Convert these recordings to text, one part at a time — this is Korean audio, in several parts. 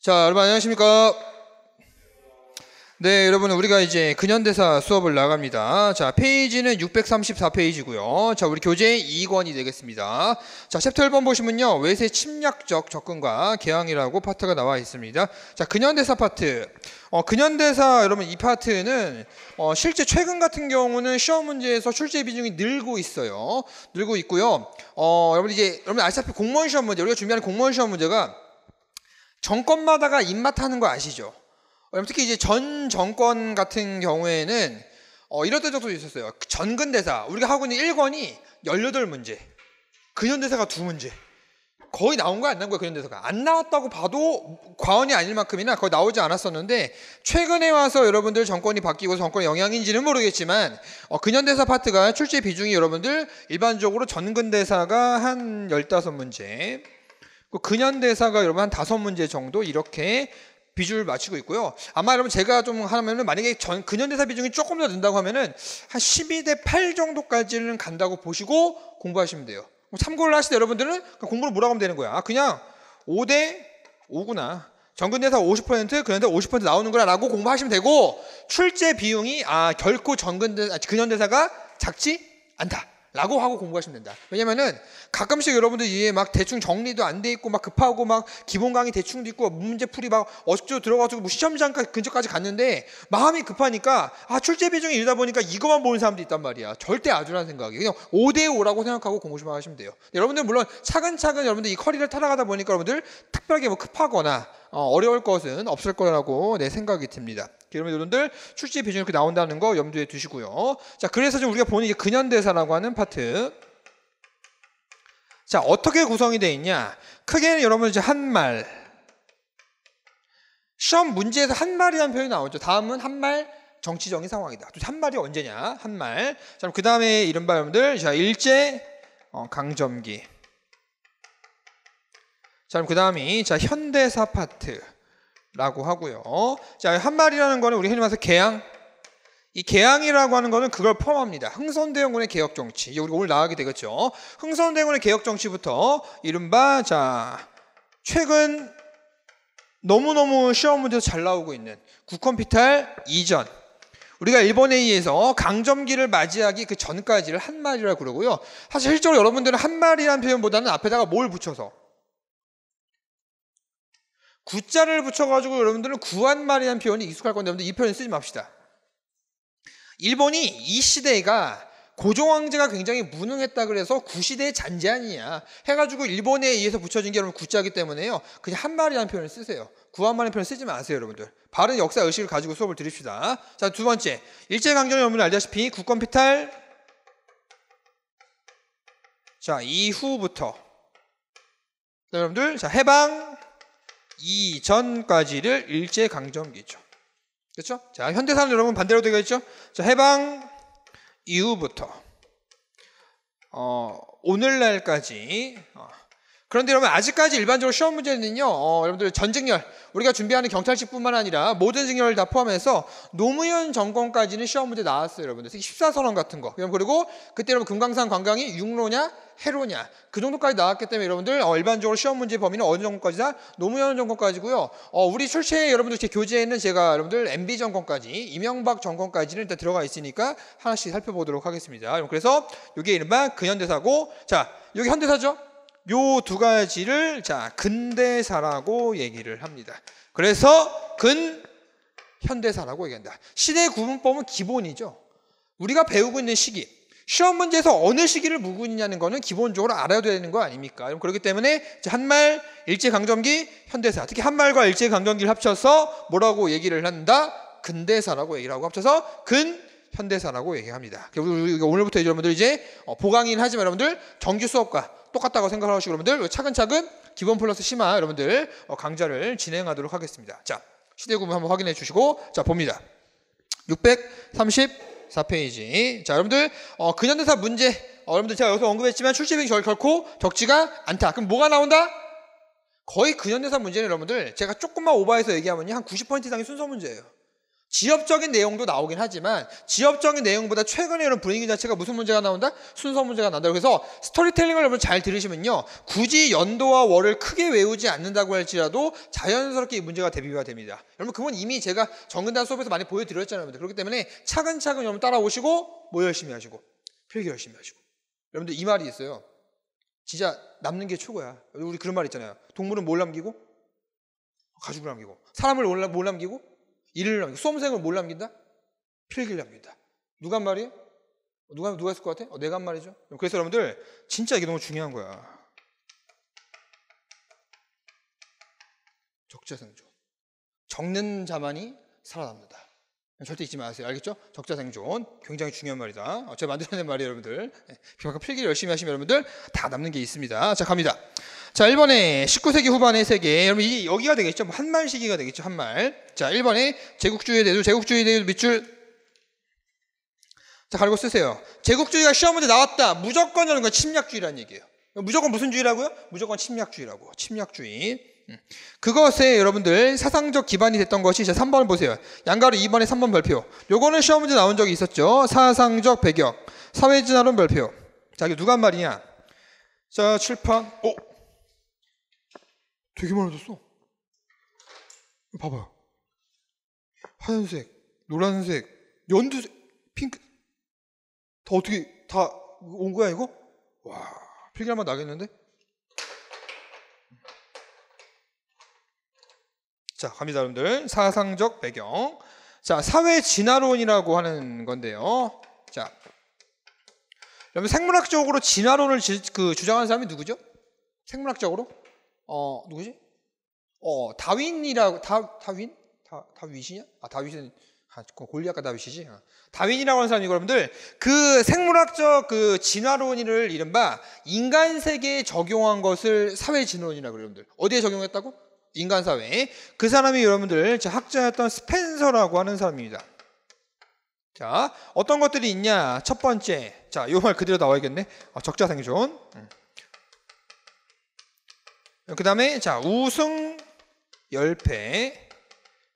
자, 여러분 안녕하십니까? 네, 여러분 우리가 이제 근현대사 수업을 나갑니다. 자, 페이지는 634페이지고요. 자, 우리 교재 2권이 되겠습니다. 자, 챕터 1번 보시면요. 외세 침략적 접근과 개항이라고 파트가 나와 있습니다. 자, 근현대사 파트. 근현대사 여러분 이 파트는 실제 최근 같은 경우는 시험 문제에서 출제 비중이 늘고 있어요. 늘고 있고요. 여러분 아시다시피 공무원 시험 문제, 우리가 준비하는 공무원 시험 문제가 정권마다가 입맛하는 거 아시죠? 특히 이제 전 정권 같은 경우에는 이런 적도 있었어요. 전근대사 우리가 하고 있는 1권이 18문제, 근현대사가 2문제. 거의 나온 거야 안 나온 거야? 근현대사가 안 나왔다고 봐도 과언이 아닐 만큼이나 거의 나오지 않았었는데, 최근에 와서 여러분들 정권이 바뀌고 정권의 영향인지는 모르겠지만 근현대사 파트가 출제 비중이 여러분들 일반적으로 전근대사가 한 15문제, 근현대사가 여러분 한 5문제 정도 이렇게 비중을 맞추고 있고요. 아마 여러분 제가 좀 하면은 만약에 근현대사 비중이 조금 더 는다고 하면은 한 12대 8 정도까지는 간다고 보시고 공부하시면 돼요. 참고를 하실 때 여러분들은 공부를 뭐라고 하면 되는 거야. 그냥 5대 5구나. 전근대사 50%, 근현대사 50% 나오는구나 라고 공부하시면 되고, 출제 비용이 결코 근현대사가 작지 않다 라고 하고 공부하시면 된다. 왜냐면은 가끔씩 여러분들 이게 막 대충 정리도 안 돼 있고 막 급하고 막 기본 강의 대충도 있고 문제풀이 막 어저께 들어가지고 뭐 시험장 근처까지 갔는데 마음이 급하니까 출제 비중이 이러다 보니까 이거만 보는 사람도 있단 말이야. 절대 아주라는 생각이 그냥 5대 5라고 생각하고 공부만 하시면 돼요. 여러분들 물론 차근차근 여러분들 이 커리를 타나가다 보니까 여러분들 특별하게 뭐 급하거나 어려울 것은 없을 거라고 내 생각이 듭니다. 그러면 여러분들 출제 비중이 이렇게 나온다는 거 염두에 두시고요. 자, 그래서 지금 우리가 보는 이게 근현대사라고 하는 파트. 자, 어떻게 구성이 되어 있냐? 크게는 여러분 이제 한말. 시험 문제에서 한말이라는 표현이 나오죠. 다음은 한말 정치적인 상황이다. 한말이 언제냐? 한말. 자, 그 다음에 이른바 여러분들 자, 일제 강점기. 자, 그럼 그 다음이 자, 현대사 파트. 라고 하고요. 자, 한말이라는 거는 우리 흔히 말해서 개항. 이 개항이라고 하는 거는 그걸 포함합니다. 흥선대원군의 개혁정치. 이게 우리 오늘 나가게 되겠죠. 흥선대원군의 개혁정치부터 이른바 자, 최근 너무너무 시험 문제에서 잘 나오고 있는 국헌피탈 이전. 우리가 일본에 의해서 강점기를 맞이하기 그 전까지를 한말이라고 그러고요. 사실 실제로 여러분들은 한말이라는 표현보다는 앞에다가 뭘 붙여서 구자를 붙여가지고 여러분들은 구한말이라는 표현이 익숙할 건데 여러분들 이 표현 쓰지 맙시다. 일본이 이 시대가 고종황제가 굉장히 무능했다 그래서 구시대의 잔재아니냐 해가지고 일본에 의해서 붙여진 게 여러분 구자이기 때문에요. 그냥 한말이라는 표현을 쓰세요. 구한말이라는 표현 쓰지 마세요. 여러분들 바른 역사 의식을 가지고 수업을 드립시다. 자, 두 번째, 일제강점기 여러분들 알다시피 국헌피탈 자 이후부터 여러분들 자 해방 이전까지를 일제강점기죠. 그렇죠? 자, 현대사는 여러분 반대로 되어 있죠? 자, 해방 이후부터 오늘날까지. 그런데 여러분 아직까지 일반적으로 시험 문제는요, 여러분들 전직렬 우리가 준비하는 경찰직뿐만 아니라 모든 직렬을 다 포함해서 노무현 정권까지는 시험 문제 나왔어요. 여러분들 특히 14선언 같은 거. 그리고 그때 여러분 금강산 관광이 육로냐 해로냐 그 정도까지 나왔기 때문에 여러분들 일반적으로 시험 문제 범위는 어느 정권까지다? 노무현 정권까지고요. 우리 출제 여러분들 제 교재에는 제가 여러분들 MB 정권까지 이명박 정권까지는 일단 들어가 있으니까 하나씩 살펴보도록 하겠습니다. 그래서 이게 이른바 근현대사고, 자 여기 현대사죠. 요 두 가지를 자 근대사라고 얘기를 합니다. 그래서 근현대사라고 얘기한다. 시대 구분법은 기본이죠. 우리가 배우고 있는 시기, 시험 문제에서 어느 시기를 묻고 있냐는 거는 기본적으로 알아야 되는 거 아닙니까? 그렇기 때문에 한말, 일제강점기, 현대사, 특히 한말과 일제강점기를 합쳐서 뭐라고 얘기를 한다? 근대사라고 얘기를 하고 합쳐서 근현대사라고 얘기합니다. 오늘부터 여러분들 이제 보강이긴 하지만 여러분들 정규 수업과 똑같다고 생각하시고 여러분들 차근차근 기본 플러스 심화 여러분들 강좌를 진행하도록 하겠습니다. 자, 시대 구분 한번 확인해 주시고 자 봅니다. 634페이지. 자, 여러분들 근현대사 문제 여러분들 제가 여기서 언급했지만 출제 비용이 결코 적지가 않다. 그럼 뭐가 나온다? 거의 근현대사 문제는 여러분들 제가 조금만 오버해서 얘기하면요 한 90% 이상이 순서 문제예요. 지엽적인 내용도 나오긴 하지만 지엽적인 내용보다 최근에 이런 분위기 자체가 무슨 문제가 나온다? 순서 문제가 나온다. 그래서 스토리텔링을 여러분 잘 들으시면요, 굳이 연도와 월을 크게 외우지 않는다고 할지라도 자연스럽게 이 문제가 대비가 됩니다. 여러분 그건 이미 제가 정근단 수업에서 많이 보여드렸잖아요. 여러분들. 그렇기 때문에 차근차근 여러분 따라오시고 뭐 열심히 하시고 필기 열심히 하시고. 여러분들 이 말이 있어요. 진짜 남는 게 최고야. 우리 그런 말 있잖아요. 동물은 뭘 남기고? 가죽을 남기고. 사람을 뭘 남기고? 일을 남기고. 수험생을 뭘 남긴다? 필기를 남긴다. 누가 한 말이에요? 누가 했을 것 같아? 내가 한 말이죠. 그래서 여러분들 진짜 이게 너무 중요한 거야. 적자생존. 적는 자만이 살아남는다. 절대 잊지 마세요. 알겠죠? 적자생존. 굉장히 중요한 말이다. 제가 만들어낸 말이에요, 여러분들. 그만큼 필기를 열심히 하시면 여러분들 다 남는 게 있습니다. 자, 갑니다. 자, 1번에 19세기 후반의 세계. 여러분, 여기가 되겠죠? 한말 시기가 되겠죠? 한말. 자, 1번에 제국주의 대두, 밑줄. 자, 가리고 쓰세요. 제국주의가 시험 문제 나왔다. 무조건 이런 건 침략주의라는 얘기예요. 무조건 무슨 주의라고요? 무조건 침략주의라고. 침략주의. 그것에 여러분들 사상적 기반이 됐던 것이, 자 3번 보세요. 양가로 2번에 3번 별표. 요거는 시험 문제 나온 적이 있었죠. 사상적 배경, 사회진화론 별표. 자, 이게 누가 한 말이냐? 자, 칠판. 되게 많아졌어. 봐봐요. 하얀색, 노란색, 연두색, 핑크. 다 어떻게 다 온 거야 이거? 와, 필기할만 나겠는데? 자, 갑니다, 여러분들. 사상적 배경. 자, 사회 진화론이라고 하는 건데요. 자, 여러분 생물학적으로 진화론을 주장하는 사람이 누구죠? 생물학적으로? 누구지? 다윈이라고. 다윗이냐? 다윗은 골리앗과 다윗이지. 다윈이라고 하는 사람이, 여러분들 그 생물학적 그 진화론을 이른바 인간 세계에 적용한 것을 사회 진화론이라고 그래요, 여러분들. 어디에 적용했다고? 인간 사회에. 그 사람이 여러분들 학자였던 스펜서라고 하는 사람입니다. 자, 어떤 것들이 있냐? 첫 번째, 자, 요 말 그대로 나와야겠네. 적자생존. 그 다음에 자, 우승 열패.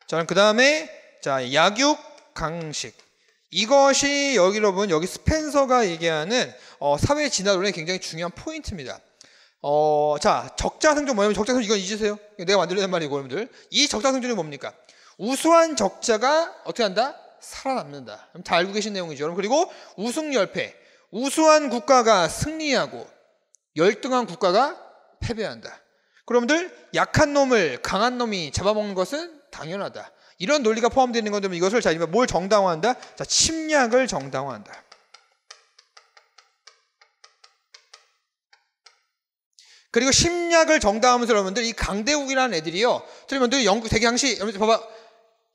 자, 그 다음에 자, 약육강식. 이것이 여기 스펜서가 얘기하는 사회 진화론의 굉장히 중요한 포인트입니다. 자, 적자생존 뭐냐면, 적자생존 이건 잊으세요. 내가 만들어낸 말이고, 여러분들. 이 적자생존이 뭡니까? 우수한 적자가 어떻게 한다? 살아남는다. 다 알고 계신 내용이죠. 여러분. 그리고 우승열패. 우수한 국가가 승리하고 열등한 국가가 패배한다. 여러분들, 약한 놈을 강한 놈이 잡아먹는 것은 당연하다. 이런 논리가 포함되어 있는 건데, 이것을 자, 뭘 정당화한다? 자, 침략을 정당화한다. 그리고 침략을 정당하면서 여러분들 이 강대국이라는 애들이요. 여러분들 영국 세계 여러분들 봐봐.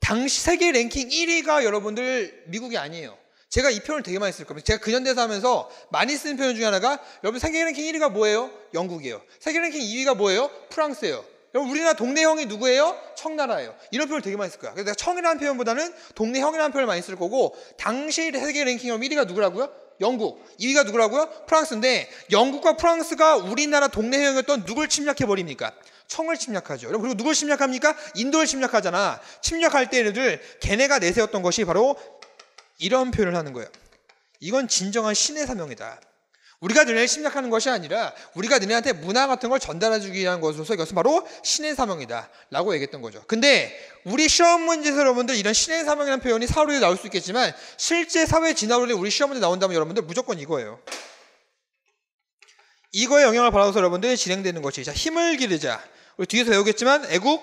당시 세계 랭킹 1위가 여러분들 미국이 아니에요. 제가 이 표현을 되게 많이 쓸 겁니다. 제가 근현대사 하면서 많이 쓰는 표현 중에 하나가, 여러분 세계 랭킹 1위가 뭐예요? 영국이에요. 세계 랭킹 2위가 뭐예요? 프랑스예요. 여러분 우리나라 동네 형이 누구예요? 청나라예요. 이런 표현을 되게 많이 쓸 거야. 그래서 내가 청이라는 표현보다는 동네 형이라는 표현을 많이 쓸 거고, 당시 세계 랭킹 1위가 누구라고요? 영국. 2위가 누구라고요? 프랑스인데, 영국과 프랑스가 우리나라 동네 형이었던 누굴 침략해버립니까? 청을 침략하죠. 여러분, 그리고 누굴 침략합니까? 인도를 침략하잖아. 침략할 때 얘네들 걔네가 내세웠던 것이 바로 이런 표현을 하는 거예요. 이건 진정한 신의 사명이다. 우리가 너네를 침략하는 것이 아니라 우리가 너네한테 문화 같은 걸 전달해주기 위한 것으로서 이것은 바로 신의 사명이다 라고 얘기했던 거죠. 근데 우리 시험 문제에서 여러분들 이런 신의 사명이라는 표현이 사료에 나올 수 있겠지만, 실제 사회 진화론이 우리 시험 문제 나온다면 여러분들 무조건 이거예요. 이거에 영향을 받아서 여러분들 진행되는 것이, 자, 힘을 기르자. 우리 뒤에서 배우겠지만 애국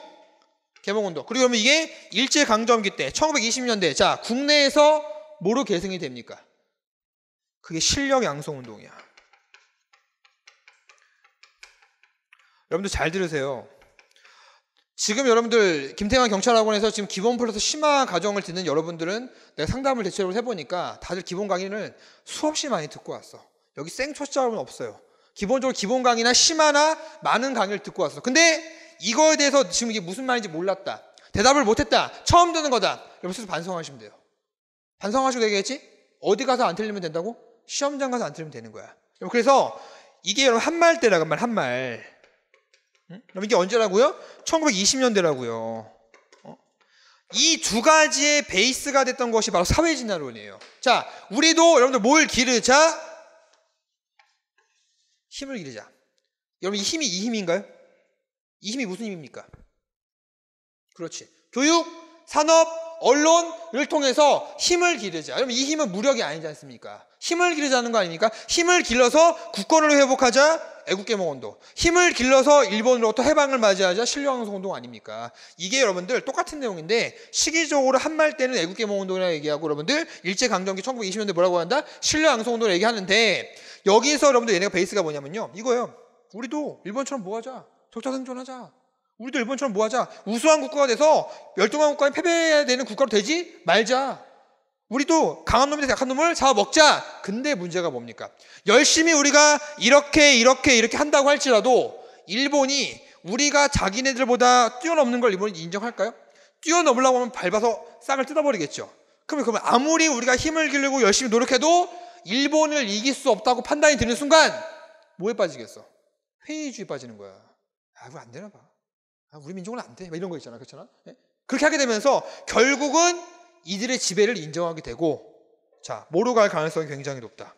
개몽운동. 그리고 그러면 이게 일제강점기 때 1920년대 자, 국내에서 뭐로 계승이 됩니까? 그게 실력 양성운동이야. 여러분들 잘 들으세요. 지금 여러분들 김태환 경찰학원에서 지금 기본 플러스 심화 과정을 듣는 여러분들은 내가 상담을 대체로 해보니까 다들 기본 강의는 수없이 많이 듣고 왔어. 여기 생초짜로는 없어요. 기본적으로 기본 강의나 심화나 많은 강의를 듣고 왔어. 근데 이거에 대해서 지금 이게 무슨 말인지 몰랐다, 대답을 못했다, 처음 듣는 거다. 여러분 스스로 반성하시면 돼요. 반성하시고 되겠지? 어디 가서 안 틀리면 된다고? 시험장 가서 안 틀리면 되는 거야. 그래서 이게 여러분 한말대라고 한말. 그럼 이게 언제라고요? 1920년대라고요. 이 두 가지의 베이스가 됐던 것이 바로 사회진화론이에요. 자, 우리도 여러분들 뭘 기르자? 힘을 기르자. 여러분 이 힘이 이 힘인가요? 이 힘이 무슨 힘입니까? 그렇지. 교육, 산업, 언론을 통해서 힘을 기르자. 여러분 이 힘은 무력이 아니지 않습니까? 힘을 기르자는 거 아닙니까? 힘을 길러서 국권을 회복하자. 애국개몽운동. 힘을 길러서 일본으로부터 해방을 맞이하자. 신령항송운동 아닙니까? 이게 여러분들 똑같은 내용인데 시기적으로 한말 때는 애국개몽운동이라고 얘기하고 여러분들 일제강점기 1920년대 뭐라고 한다? 신령항송운동을 얘기하는데 여기서 여러분들 얘네가 베이스가 뭐냐면요. 이거예요. 우리도 일본처럼 뭐하자. 적자생존하자. 우리도 일본처럼 뭐하자. 우수한 국가가 돼서 멸종한 국가에 패배해야 되는 국가로 되지 말자. 우리도 강한 놈이 약한 놈을 잡아먹자. 근데 문제가 뭡니까? 열심히 우리가 이렇게 한다고 할지라도 일본이 우리가 자기네들보다 뛰어넘는 걸 일본이 인정할까요? 뛰어넘으려고 하면 밟아서 싹을 뜯어버리겠죠. 그러면 아무리 우리가 힘을 기르고 열심히 노력해도 일본을 이길 수 없다고 판단이 드는 순간 뭐에 빠지겠어? 회의주의 빠지는 거야. 아, 이거 안 되나 봐. 아, 우리 민족은 안 돼. 이런 거 있잖아. 그렇잖아? 네? 그렇게 하게 되면서 결국은 이들의 지배를 인정하게 되고, 자, 뭐로 갈 가능성이 굉장히 높다.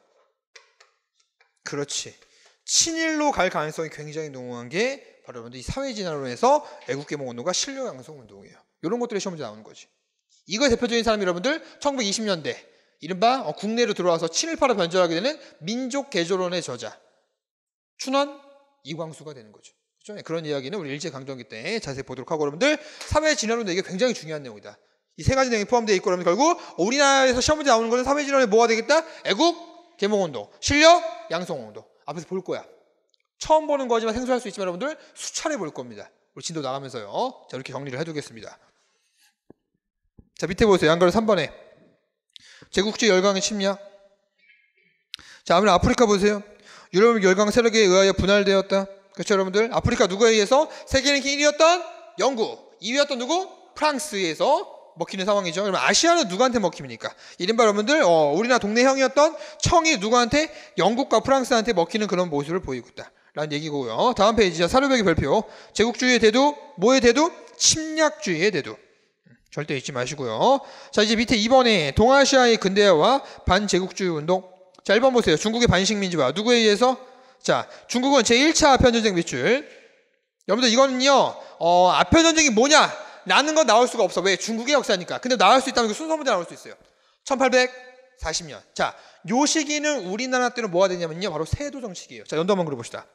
그렇지. 친일로 갈 가능성이 굉장히 농후한 게 바로 여러분들 이 사회진화론에서 애국개몽운동과 신령양성운동이에요. 이런 것들이 시험 문제 나오는 거지. 이거의 대표적인 사람이 여러분들 1920년대 이른바 국내로 들어와서 친일파로 변절하게 되는 민족개조론의 저자 춘원 이광수가 되는 거죠. 그렇죠? 그런 이야기는 우리 일제강점기 때 자세히 보도록 하고 여러분들 사회진화론도 이게 굉장히 중요한 내용이다. 이 세 가지 내용이 포함되어 있고 그러면 결국 우리나라에서 시험 문제 나오는 것은 사회진화론에 뭐가 되겠다? 애국, 계몽운동, 실력, 양성운동. 앞에서 볼 거야. 처음 보는 거지만 생소할 수 있지만 여러분들 수차례 볼 겁니다. 우리 진도 나가면서요. 자, 이렇게 정리를 해두겠습니다. 자, 밑에 보세요. 양가로 3번에 제국주의 열강의 침략. 자, 아무래도 아프리카 보세요. 유럽 열강 세력에 의하여 분할되었다. 그렇죠, 여러분들? 아프리카 누구에 의해서 세계 랭킹 1위였던 영국, 2위였던 누구? 프랑스에 의해서 먹히는 상황이죠. 그러면 아시아는 누구한테 먹힙니까? 이른바 여러분들 우리나라 동네 형이었던 청이 누구한테? 영국과 프랑스한테 먹히는 그런 모습을 보이고 있다 라는 얘기고요. 다음 페이지 사료배기 별표. 제국주의의 대두, 뭐의 대두? 침략주의의 대두. 절대 잊지 마시고요. 자, 이제 밑에 2번에 동아시아의 근대화와 반제국주의 운동. 자, 1번 보세요. 중국의 반식민지화 누구에 의해서? 자, 중국은 제1차 아편전쟁 밑줄. 여러분들 이거는요 아편전쟁이 뭐냐 라는 건 나올 수가 없어. 왜? 중국의 역사니까. 근데 나올 수 있다면 그 순서 문제 나올 수 있어요. 1840년. 자, 요 시기는 우리나라 때는 뭐가 되냐면요 바로 세도 정치기예요. 자, 연도 한번 그려봅시다.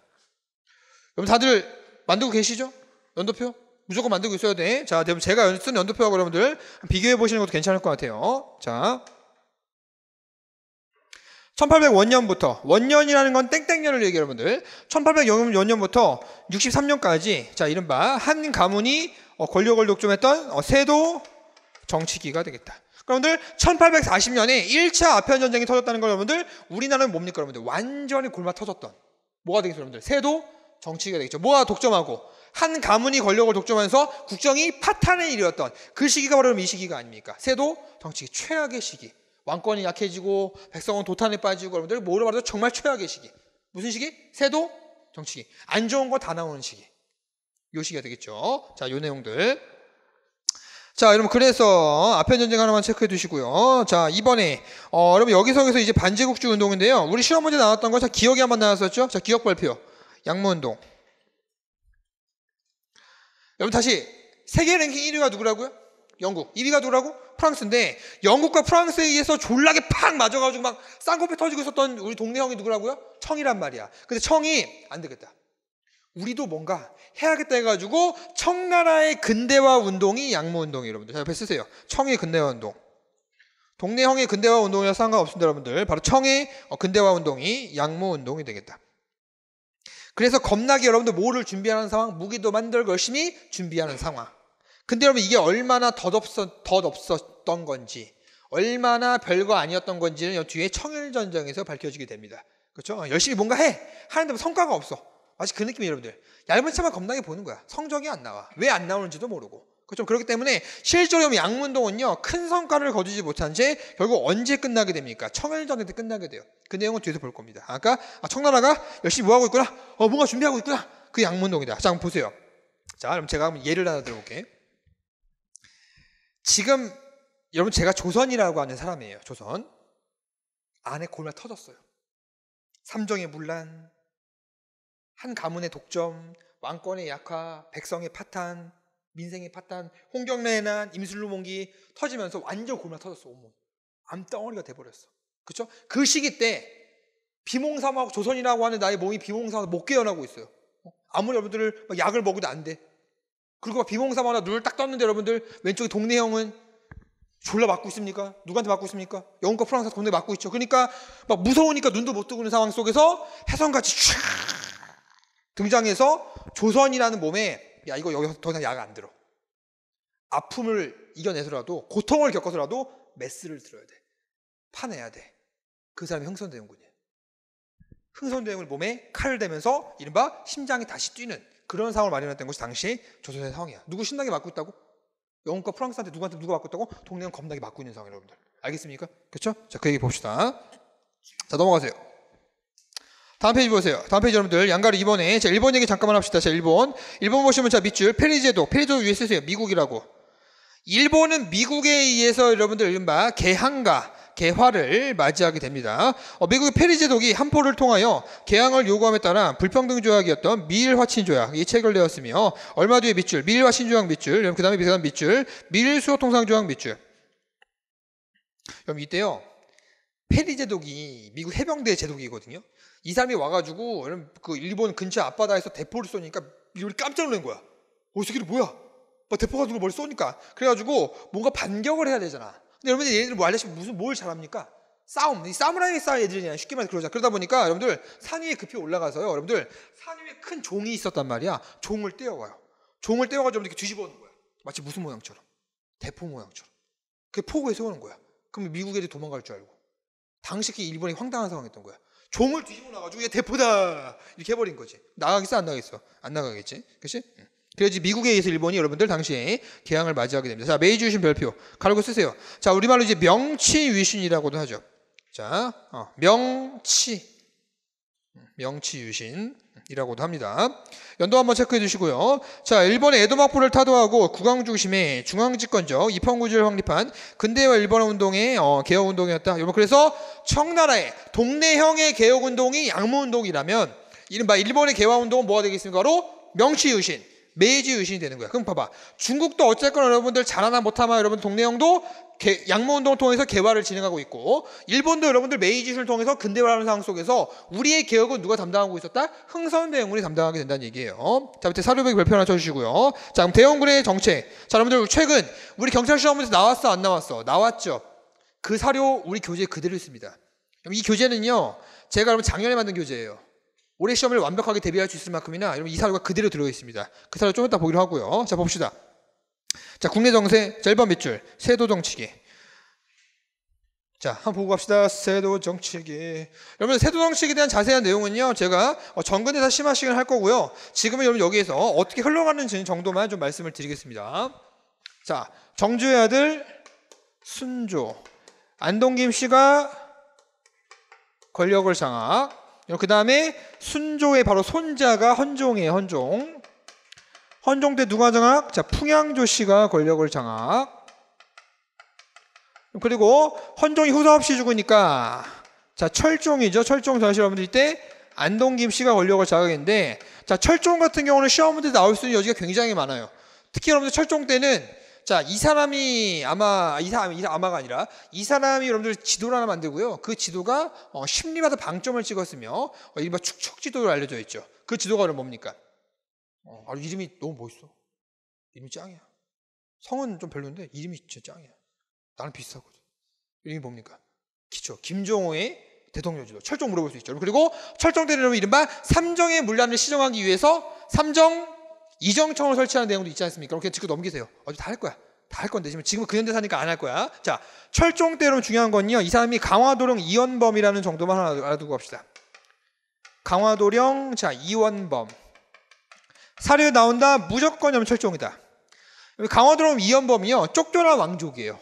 여러분 다들 만들고 계시죠? 연도표? 무조건 만들고 있어야 돼. 자, 여러분 제가 쓴 연도표하고 여러분들 비교해 보시는 것도 괜찮을 것 같아요. 자, 1800원년부터, 원년이라는 건 땡땡년을 얘기해요, 여러분들. 1800원년부터 63년까지, 자, 이른바 한 가문이 권력을 독점했던 세도 정치기가 되겠다. 여러분들 1840년에 1차 아편전쟁이 터졌다는 걸 여러분들 우리나라는 뭡니까 여러분들? 완전히 골마 터졌던 뭐가 되겠어요 여러분들? 세도 정치기가 되겠죠. 뭐가 독점하고 한 가문이 권력을 독점하면서 국정이 파탄에 이르렀던 그 시기가 바로 이 시기가 아닙니까? 세도 정치기 최악의 시기. 왕권이 약해지고 백성은 도탄에 빠지고 여러분들 뭐로 말해도 정말 최악의 시기. 무슨 시기? 세도 정치기. 안 좋은 거 다 나오는 시기. 요 시기가 되겠죠. 자, 요 내용들. 자, 여러분 그래서 아편전쟁 하나만 체크해 두시고요. 자, 이번에 여러분 여기서 이제 반제국주의 운동인데요. 우리 시험 문제 나왔던 거 자, 기억이 한번 나왔었죠? 자, 기억 발표. 양무운동. 여러분 다시 세계 랭킹 1위가 누구라고요? 영국. 2위가 누구라고? 프랑스인데 영국과 프랑스에 의해서 졸라게 팍 맞아가지고 막 쌍꺼풀 터지고 있었던 우리 동네 형이 누구라고요? 청이란 말이야. 근데 청이 안 되겠다. 우리도 뭔가 해야겠다 해가지고 청나라의 근대화 운동이 양무운동이에요. 여러분들 자, 옆에 쓰세요. 청의 근대화 운동. 동네 형의 근대화 운동이랑 상관없습니다. 여러분들 바로 청의 근대화 운동이 양무운동이 되겠다. 그래서 겁나게 여러분들 뭐를 준비하는 상황? 무기도 만들고 열심히 준비하는 상황. 근데 여러분 이게 얼마나 덧없었던 건지 얼마나 별거 아니었던 건지는 뒤에 청일전쟁에서 밝혀지게 됩니다. 그렇죠? 열심히 뭔가 하는데 성과가 없어. 마치 그 느낌이 여러분들 얇은 차만 겁나게 보는 거야. 성적이 안 나와. 왜 안 나오는지도 모르고. 그렇죠? 그렇기 때문에 실제로 양문동은요 큰 성과를 거두지 못한 채 결국 언제 끝나게 됩니까? 청일전쟁 때 끝나게 돼요. 그 내용은 뒤에서 볼 겁니다. 아까 청나라가 열심히 뭐하고 있구나? 뭔가 준비하고 있구나. 그 양문동이다. 자, 한번 보세요. 자, 그럼 제가 한번 예를 하나 들어볼게요. 지금 여러분 제가 조선이라고 하는 사람이에요. 조선. 안에 골마 터졌어요. 삼정의 문란, 한 가문의 독점, 왕권의 약화, 백성의 파탄, 민생의 파탄, 홍경래의 난, 임술루몽기 터지면서 완전 골마 터졌어. 온몸. 암덩어리가 돼버렸어. 그렇죠? 그 시기 때 비몽사몽하고 조선이라고 하는 나의 몸이 비몽사몽하고 못 깨어나고 있어요. 아무리 여러분들 약을 먹어도 안 돼. 그리고 비몽사몽하다 눈을 딱 떴는데 여러분들 왼쪽에 동네 형은 졸라 맞고 있습니까? 누구한테 맞고 있습니까? 영국과 프랑스 동네 맞고 있죠. 그러니까 막 무서우니까 눈도 못 뜨고 있는 상황 속에서 혜성같이 촤 등장해서 조선이라는 몸에 야 이거 여기서 더 이상 약 안 들어. 아픔을 이겨내서라도 고통을 겪어서라도 메스를 들어야 돼. 파내야 돼. 그 사람이 흥선대원군이에요. 흥선대원군 몸에 칼을 대면서 이른바 심장이 다시 뛰는 그런 상황을 마련했던 것이 당시 조선의 상황이야. 누구 신나게 맞고 있다고? 영국과 프랑스한테 누가 맞고 있다고? 동네는 겁나게 맞고 있는 상황이에요, 여러분들. 알겠습니까? 그렇죠? 자, 그 얘기 봅시다. 자, 넘어가세요. 다음 페이지 보세요. 다음 페이지 여러분들 양가로 2번에 자, 일본 얘기 잠깐만 합시다. 자, 일본 보시면 자, 밑줄 페리제도 위에 쓰세요. 미국이라고. 일본은 미국에 의해서 여러분들 이른바 개화를 맞이하게 됩니다. 미국의 페리제독이 한포를 통하여 개항을 요구함에 따라 불평등 조약이었던 미일화친조약 이 체결되었으며 얼마 뒤에 밑줄 미일화친조약 밑줄 그 다음에 밑줄 미일수호통상조약 밑줄. 그럼 이때요 페리제독이 미국 해병대 제독이거든요. 이 사람이 와가지고 그 일본 근처 앞바다에서 대포를 쏘니까 미국이 깜짝 놀란 거야. 이 새끼들 뭐야? 막 대포 가지고 머리 쏘니까 그래가지고 뭔가 반격을 해야 되잖아. 근데 여러분들 얘네들 뭐 알다시피 뭘 잘합니까? 싸움. 이 사무라이 스타일 애들이냐 쉽게 말해서 그러자. 그러다 보니까 여러분들 산 위에 급히 올라가서요. 여러분들 산 위에 큰 종이 있었단 말이야. 종을 떼어와요. 종을 떼어가지고 이렇게 뒤집어 놓는 거야. 마치 무슨 모양처럼. 대포 모양처럼. 그게 포구에 세우는 거야. 그러면 미국 애들이 도망갈 줄 알고. 당시 일본이 황당한 상황이었던 거야. 종을 뒤집어 놔가지고 얘 대포다 이렇게 해버린 거지. 나가겠어 안 나가겠어? 안 나가겠지. 그렇지? 그래서 미국에 의해서 일본이 여러분들 당시에 개항을 맞이하게 됩니다. 자, 메이지 유신 별표 가르고 쓰세요. 자, 우리말로 이제 명치 유신이라고도 하죠. 자, 명치 유신이라고도 합니다. 연도 한번 체크해 주시고요. 자, 일본의 에도 막부를 타도하고 국왕 중심의 중앙집권적 입헌구조를 확립한 근대화 일본 운동의 개혁 운동이었다. 여러분 그래서 청나라의 동네형의 개혁 운동이 양무 운동이라면 이른바 일본의 개화 운동은 뭐가 되겠습니까? 바로 명치 유신. 메이지 유신이 되는 거야. 그럼 봐봐. 중국도 어쨌거나 여러분들 잘하나 못하나 여러분 동네형도 양모운동을 통해서 개화를 진행하고 있고 일본도 여러분들 메이지 유신을 통해서 근대화하는 상황 속에서 우리의 개혁은 누가 담당하고 있었다? 흥선대원군이 담당하게 된다는 얘기예요. 자, 밑에 사료백 별표 하나 쳐주시고요. 자, 그럼 대원군의 정책. 자, 여러분들 최근 우리 경찰 시험에서 나왔어 안 나왔어? 나왔죠. 그 사료 우리 교재에 그대로 있습니다. 이 교재는요 제가 여러분 작년에 만든 교재예요. 올해 시험을 완벽하게 대비할 수 있을 만큼이나 여러분 이 사료가 그대로 들어있습니다. 그 사료 좀 이따 보기로 하고요. 자, 봅시다. 자, 국내 정세 자, 1번 밑줄 세도 정치기. 자, 한번 보고 갑시다. 세도 정치기. 여러분 세도 정치기에 대한 자세한 내용은요 제가 전근대사 심화 시간을 할 거고요. 지금은 여러분 여기에서 어떻게 흘러가는지 정도만 좀 말씀을 드리겠습니다. 자, 정조의 아들 순조 안동김 씨가 권력을 장악. 그 다음에 순조의 바로 손자가 헌종이에요. 헌종 때 누가 장악? 자, 풍양조 씨가 권력을 장악. 그리고 헌종이 후사 없이 죽으니까 자, 철종이죠. 철종 사실 여러분들 이때 안동김 씨가 권력을 장악했는데 자, 철종 같은 경우는 시험 문제에 나올 수 있는 여지가 굉장히 많아요. 특히 여러분들 철종 때는 자, 이 사람이 아마가 아니라 이 사람이 여러분들 지도를 하나 만들고요. 그 지도가 심리마다 방점을 찍었으며 이른바 축척 지도로 알려져 있죠. 그 지도가 그럼 뭡니까? 이름이 너무 멋있어. 이름이 짱이야. 성은 좀 별론데 이름이 진짜 짱이야. 나랑 비슷하거든. 이름이 뭡니까? 기초. 김종호의 대통령 지도. 철종 물어볼 수 있죠. 그리고 철종 때는 이른바 삼정의 문란을 시정하기 위해서 삼정 이정청을 설치하는 내용도 있지 않습니까? 그럼 그냥 짚고 넘기세요. 다 할 거야. 다 할 건데 지금은 근현대사니까 안 할 거야. 자, 철종 때로 중요한 건요. 이 사람이 강화도령 이원범이라는 정도만 하나 알아두고 갑시다. 강화도령 자 이원범. 사료에 나온다. 무조건 철종이다. 강화도령 이원범이요. 쫓겨난 왕족이에요.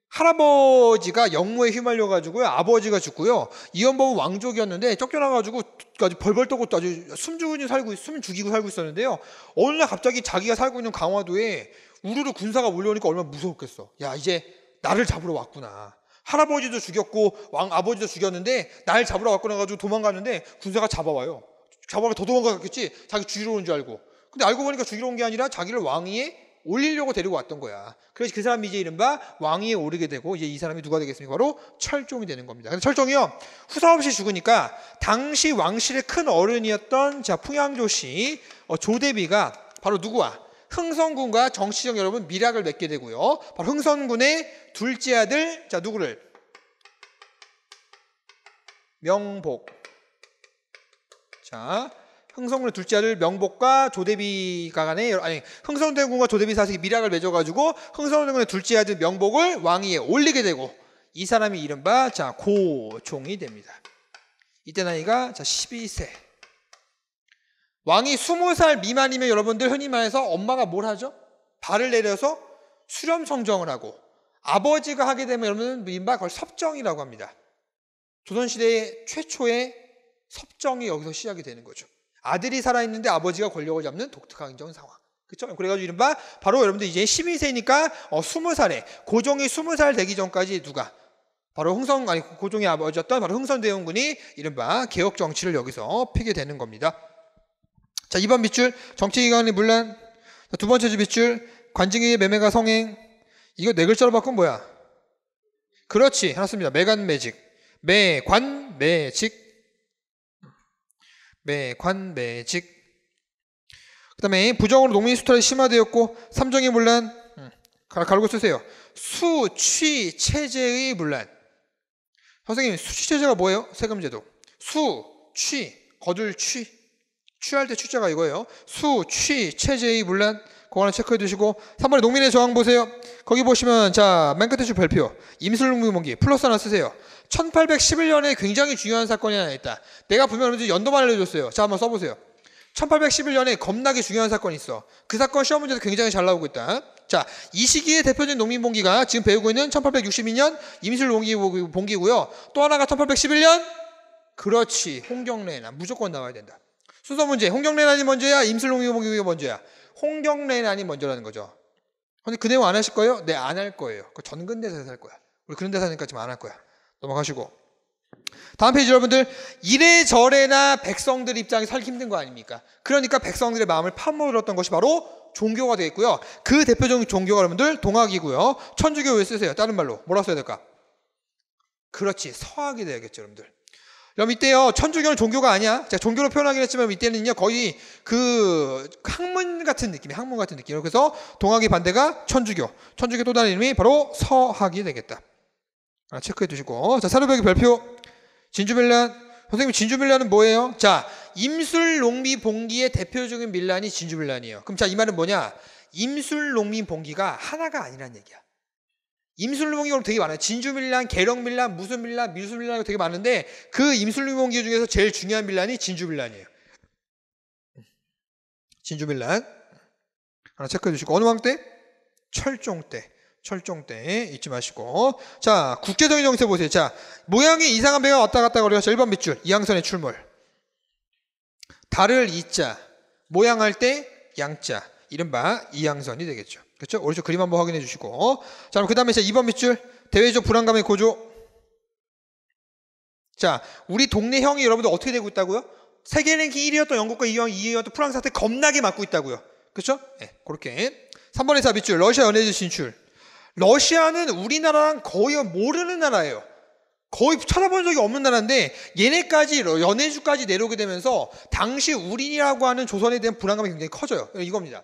할아버지가 영무에 휘말려가지고요. 아버지가 죽고요. 이원범은 왕족이었는데 쫓겨나가지고 아주 벌벌 떠고 또 아주 숨 죽이고 살고 있었는데요. 어느 날 갑자기 자기가 살고 있는 강화도에 우르르 군사가 몰려오니까 얼마나 무서웠겠어. 야, 이제 나를 잡으러 왔구나. 할아버지도 죽였고 왕 아버지도 죽였는데 날 잡으러 왔구나 가지고 도망갔는데 군사가 잡아와요. 잡아가 더 도망갔겠지. 자기 죽이러 온 줄 알고. 근데 알고 보니까 죽이러 온 게 아니라 자기를 왕위에 올리려고 데리고 왔던 거야. 그래서 그 사람이 이제 이른바 왕위에 오르게 되고 이제 이 사람이 누가 되겠습니까? 바로 철종이 되는 겁니다. 근데 철종이요 후사 없이 죽으니까 당시 왕실의 큰 어른이었던 풍양조씨 조대비가 바로 누구와? 흥선군과 정치적 여러분 밀약을 맺게 되고요. 바로 흥선군의 둘째 아들 누구를? 명복. 흥선군의 둘째 아들 명복과 조대비가 간에 흥선대군과 조대비 사색이 밀약을 맺어가지고 흥선대군의 둘째 아들 명복을 왕위에 올리게 되고 이 사람이 이른바 고종이 됩니다. 이때 나이가 12세. 왕이 20살 미만이면 여러분들 흔히 말해서 엄마가 뭘 하죠? 발을 내려서 수렴 성정을 하고 아버지가 하게 되면 여러분은 이른바 그걸 섭정이라고 합니다. 조선시대의 최초의 섭정이 여기서 시작이 되는 거죠. 아들이 살아있는데 아버지가 권력을 잡는 독특한 상황. 그렇죠? 그래가지고 이른바 바로 여러분들 이제 12세니까 20살에 고종이 20살 되기 전까지 누가? 바로 고종의 아버지였던 바로 흥선대원군이 이른바 개혁 정치를 여기서 피게 되는 겁니다. 자, 2번 밑줄 정치기관의 문란. 두 번째 밑줄 관직의 매매가 성행. 이거 네 글자로 바꾸면 뭐야? 그렇지, 하나습니다. 매관매직. 매관매직. 매관매직. 그 다음에 부정으로 농민 수탈이 심화되었고 삼정의 문란. 가르고 쓰세요. 수취체제의 문란. 선생님, 수취체제가 뭐예요? 세금제도. 수취 거둘 취할 때 취자가 이거예요. 수취체제의 문란. 그거 하나 체크해 두시고 3번에 농민의 저항 보세요. 거기 보시면 맨 끝에 줄 별표 임술농민봉기 플러스 하나 쓰세요. 1811년에 굉장히 중요한 사건이 하나 있다. 내가 분명히 연도만 알려줬어요. 자, 한번 써보세요. 1811년에 겁나게 중요한 사건이 있어. 그 사건 시험 문제도 굉장히 잘 나오고 있다. 자, 이 시기에 대표적인 농민봉기가 지금 배우고 있는 1862년 임술농민봉기고요. 또 하나가 1811년 그렇지, 홍경래난 무조건 나와야 된다. 순서 문제, 홍경래난이 먼저야? 임술농민봉기가 먼저야? 홍경래난이 먼저라는 거죠. 근데 그 내용 안 하실 거예요? 네, 안 할 거예요. 그 전근대사에서 할 거야. 우리 그런 대사니까 지금 안 할 거야. 넘어가시고. 다음 페이지 여러분들, 이래저래나 백성들 입장이 살기 힘든 거 아닙니까? 그러니까 백성들의 마음을 파묻었던 것이 바로 종교가 되겠고요. 그 대표적인 종교가 여러분들 동학이고요. 천주교 왜 쓰세요? 다른 말로 뭐라 써야 될까? 그렇지, 서학이 돼야겠죠 여러분들. 그럼 이때요, 천주교는 종교가 아니야. 제가 종교로 표현하긴 했지만 이때는요 거의 그 학문 같은 느낌. 그래서 동학의 반대가 천주교. 천주교 또 다른 이름이 바로 서학이 되겠다. 체크해 두시고. 자, 사료벽의 별표 진주밀란. 선생님, 진주밀란은 뭐예요? 자, 임술농민봉기의 대표적인 밀란이 진주밀란이에요. 그럼 자, 이 말은 뭐냐? 임술농민봉기가 하나가 아니란 얘기야. 임술농민봉기가 되게 많아요. 진주밀란, 계령밀란, 무슨 밀란, 미술밀란 되게 많은데 그 임술농민봉기 중에서 제일 중요한 밀란이 진주밀란이에요. 진주밀란 하나 체크해 주시고. 어느 왕 때? 철종 때. 철종 때 잊지 마시고. 자, 국제적인 정세 보세요. 자, 모양이 이상한 배가 왔다 갔다 거려요. 1번 밑줄 이항선의 출몰. 달을 이자, 모양할 때 양자, 이른바 이항선이 되겠죠. 그렇죠? 오른쪽 그림 한번 확인해 주시고. 자, 그럼 그 다음에 2번 밑줄 대외적 불안감의 고조. 자, 우리 동네 형이 여러분들 어떻게 되고 있다고요? 세계 랭킹 1위였던 영국과 2위였던 프랑스한테 겁나게 맞고 있다고요. 그렇죠? 네, 그렇게. 3번에 4 밑줄 러시아 연해주 진출. 러시아는 우리나라랑 거의 모르는 나라예요. 거의 찾아본 적이 없는 나라인데 얘네까지 연해주까지 내려오게 되면서 당시 우리라고 하는 조선에 대한 불안감이 굉장히 커져요. 이겁니다.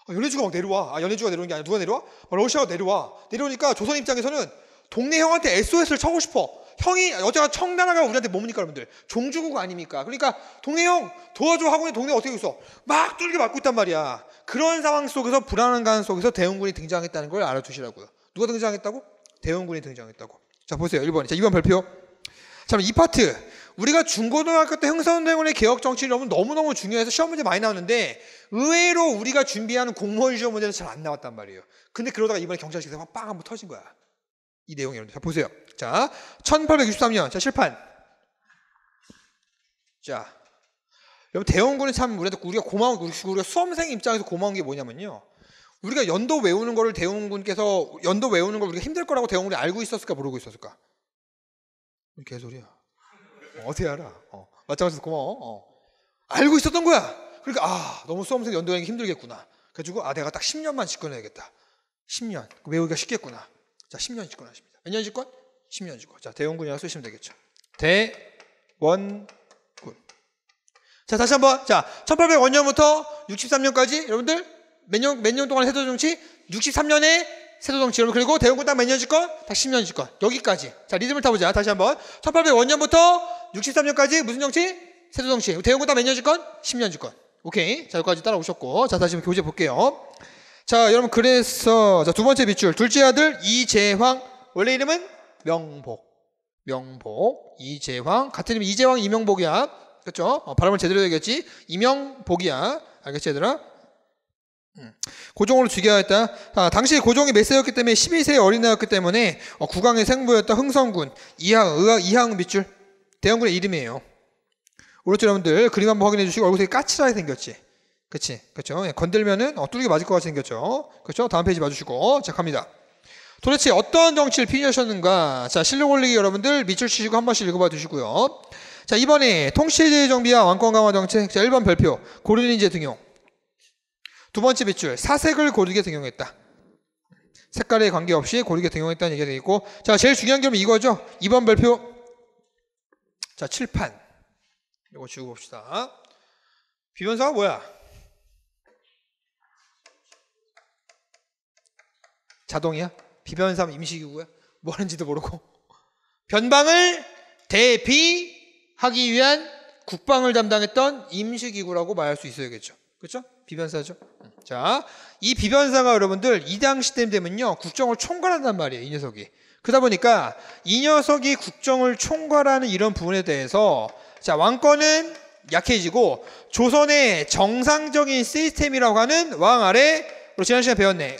연해주가 막 내려와. 연해주가 내려오는 게 아니라 누가 내려와? 러시아가 내려와. 내려오니까 조선 입장에서는 동네 형한테 SOS를 쳐고 싶어. 형이 어제가 청나라가 우리한테 뭡니까 여러분들? 종주국 아닙니까? 그러니까 동네 형 도와줘 하고 동네가 어떻게 있어? 막 뚫게 맞고 있단 말이야. 그런 상황 속에서 불안한 간 속에서 대원군이 등장했다는 걸 알아두시라고요. 누가 등장했다고? 대원군이 등장했다고. 자, 보세요. 1번. 자, 2번 별표. 자, 이 파트. 우리가 중고등학교 때 흥선대원의 개혁 정치를 너무너무 중요해서 시험 문제 많이 나오는데 의외로 우리가 준비하는 공무원 시험 문제는 잘 안 나왔단 말이에요. 근데 그러다가 이번에 경찰식에서 빵 한번 터진 거야. 이 내용이 여러분들. 자, 보세요. 자, 1863년. 자, 실판. 자, 여러분 대원군은 참 우리가 고마운 우리가 수험생 입장에서 고마운 게 뭐냐면요. 우리가 연도 외우는 거를 대원군께서 연도 외우는 걸 우리가 힘들 거라고 대원군이 알고 있었을까 모르고 있었을까? 개소리야. 어떻게 알아? 마찬가지로 고마워. 알고 있었던 거야. 그러니까 너무 수험생 연도 외우기 힘들겠구나. 그래가지고 내가 딱 10년만 집권해야겠다. 10년 외우기가 쉽겠구나. 자, 10년 집권하십니다. 몇 년 집권? 10년 집권. 자, 대원군이라고 쓰시면 되겠죠. 대원군. 자, 다시 한번. 자, 1805년부터 63년까지 여러분들 몇 년 동안 세도 정치? 63년에 세도 정치. 여러분 그리고 대원군 딱 몇 년 집권? 딱 10년 집권. 여기까지. 자, 리듬을 타보자. 다시 한번. 1805년부터 63년까지 무슨 정치? 세도 정치. 대원군 딱 몇 년 집권? 10년 집권. 오케이. 자, 여기까지 따라오셨고. 자, 다시 교재 볼게요. 자, 여러분 그래서 자, 두 번째 빗줄. 둘째 아들 이재황. 원래 이름은 명복. 이재황. 같은 이름 이재황 이명복이야. 그렇죠? 발음을 제대로 해야겠지. 이명복이야. 알겠지 얘들아? 고종으로 즉위하였다. 당시 고종이 몇 세였기 때문에 12세의 어린애였기 때문에 국왕의 생부였던 흥성군 이항 밑줄 대원군의 이름이에요. 오른쪽 여러분들 그림 한번 확인해 주시고 얼굴이 되게 까칠하게 생겼지. 그치? 그렇죠? 건들면은 뚜르게 맞을 것 같이 생겼죠. 그렇죠? 다음 페이지 봐주시고 자 갑니다. 도대체 어떤 정치를 피력하셨는가? 자, 실력 올리기 여러분들 밑줄 치시고 한 번씩 읽어봐 주시고요. 자, 이번에 통치제의 정비와 왕권 강화 정책. 자, 1번 별표 고륜인제 등용. 두 번째 빗줄 사색을 고르게 등용했다. 색깔에 관계없이 고르게 등용했다는 얘기가 되겠고, 자, 제일 중요한 점은 이거죠. 2번 별표. 자, 칠판. 이거 지우고 봅시다. 비변사가 뭐야? 자동이야? 비변사면 임시기구야? 뭐 하는지도 모르고. 변방을 대비하기 위한 국방을 담당했던 임시기구라고 말할 수 있어야겠죠. 그렇죠? 비변사죠. 자, 이 비변사가 여러분들 이 당시 때 되면요 국정을 총괄한단 말이에요. 이 녀석이. 그러다 보니까 이 녀석이 국정을 총괄하는 이런 부분에 대해서 자, 왕권은 약해지고 조선의 정상적인 시스템이라고 하는 왕 아래 우리 지난 시간에 배웠네.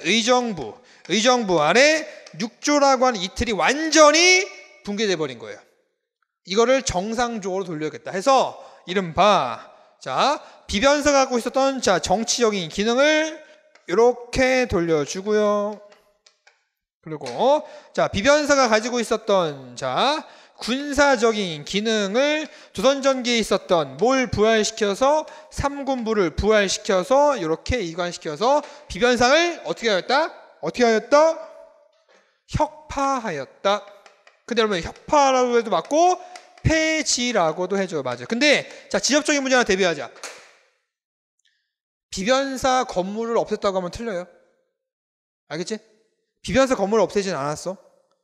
의정부 아래 육조라고 하는 이틀이 완전히 붕괴돼 버린 거예요. 이거를 정상적으로 돌려야겠다 해서 이른바 자, 비변사가 갖고 있었던 자, 정치적인 기능을 이렇게 돌려주고요. 그리고 자, 비변사가 가지고 있었던 자, 군사적인 기능을 조선전기에 있었던 뭘 부활시켜서 삼군부를 부활시켜서 이렇게 이관시켜서 비변상을 어떻게 하였다? 혁파하였다. 근데 여러분 혁파라고 해도 맞고 폐지라고도 해줘요. 맞아요. 근데 자, 지역적인 문제 하나 대비하자. 비변사 건물을 없앴다고 하면 틀려요. 알겠지? 비변사 건물을 없애진 않았어.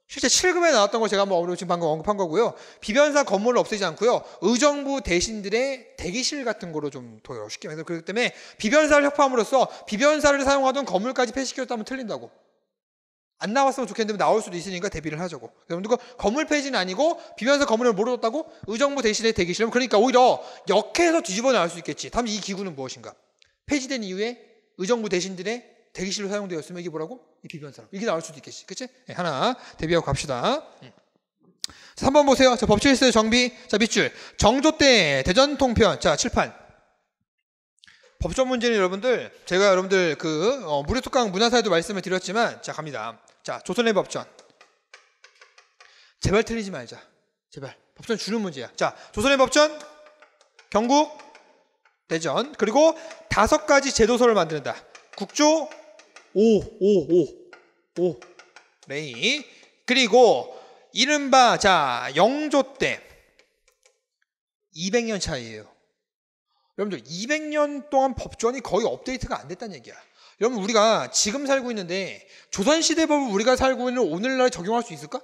실제 7급에 나왔던 거 제가 한번 지금 방금 언급한 거고요. 비변사 건물을 없애지 않고요. 의정부 대신들의 대기실 같은 거로 좀 더 쉽게 해서 그렇기 때문에 비변사를 혁파함으로써 비변사를 사용하던 건물까지 폐지시켰다면 틀린다고. 안 나왔으면 좋겠는데 나올 수도 있으니까 대비를 하자고. 여러분들 건물 폐지는 아니고 비변사 건물을 모르겠다고 의정부 대신의 대기실. 그러니까 오히려 역해서 뒤집어 나올 수 있겠지. 다음 이 기구는 무엇인가? 폐지된 이후에 의정부 대신들의 대기실로 사용되었으면 이게 뭐라고? 이 비변사로. 이게 나올 수도 있겠지. 그치? 네, 하나 대비하고 갑시다. 3번 보세요. 자, 법질서 정비. 자, 밑줄. 정조 때 대전 통편. 자, 칠판. 법전 문제는 여러분들 제가 여러분들 무료특강 문화사에도 말씀을 드렸지만 자, 갑니다. 자, 조선의 법전. 제발 틀리지 말자. 제발. 법전 주는 문제야. 자, 조선의 법전, 경국, 대전. 그리고 5가지 제도서를 만든다. 국조, 오, 레이. 그리고 이른바 자, 영조 때 200년 차이에요. 여러분들 200년 동안 법전이 거의 업데이트가 안 됐다는 얘기야. 여러분 우리가 지금 살고 있는데 조선시대 법을 우리가 살고 있는 오늘날 적용할 수 있을까?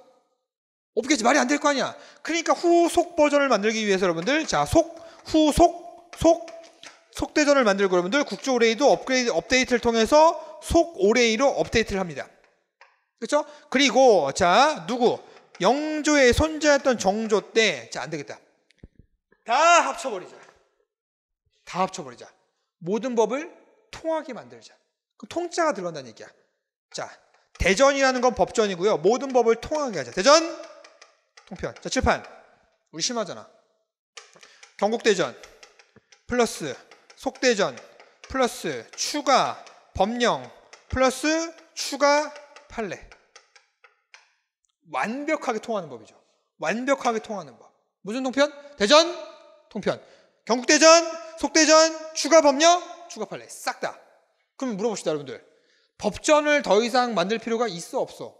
없겠지. 말이 안 될 거 아니야. 그러니까 후속 버전을 만들기 위해서 여러분들 자, 속대전을 만들고 여러분들 국조 오레이도 업데이트를 통해서 속 오레이로 업데이트를 합니다. 그렇죠? 그리고 자, 누구? 영조의 손자였던 정조 때 자, 안 되겠다. 다 합쳐버리자. 모든 법을 통하게 만들자. 그 통자가 들어간다는 얘기야. 자, 대전이라는 건 법전이고요. 모든 법을 통하게 하자. 대전 통편. 자, 칠판. 우리 심하잖아. 경국대전 플러스 속대전 플러스 추가 법령 플러스 추가 판례. 완벽하게 통하는 법이죠. 완벽하게 통하는 법. 무슨 통편? 대전 통편. 경국대전, 속대전, 추가 법령, 추가 판례. 싹 다. 그럼 물어봅시다, 여러분들. 법전을 더 이상 만들 필요가 있어, 없어?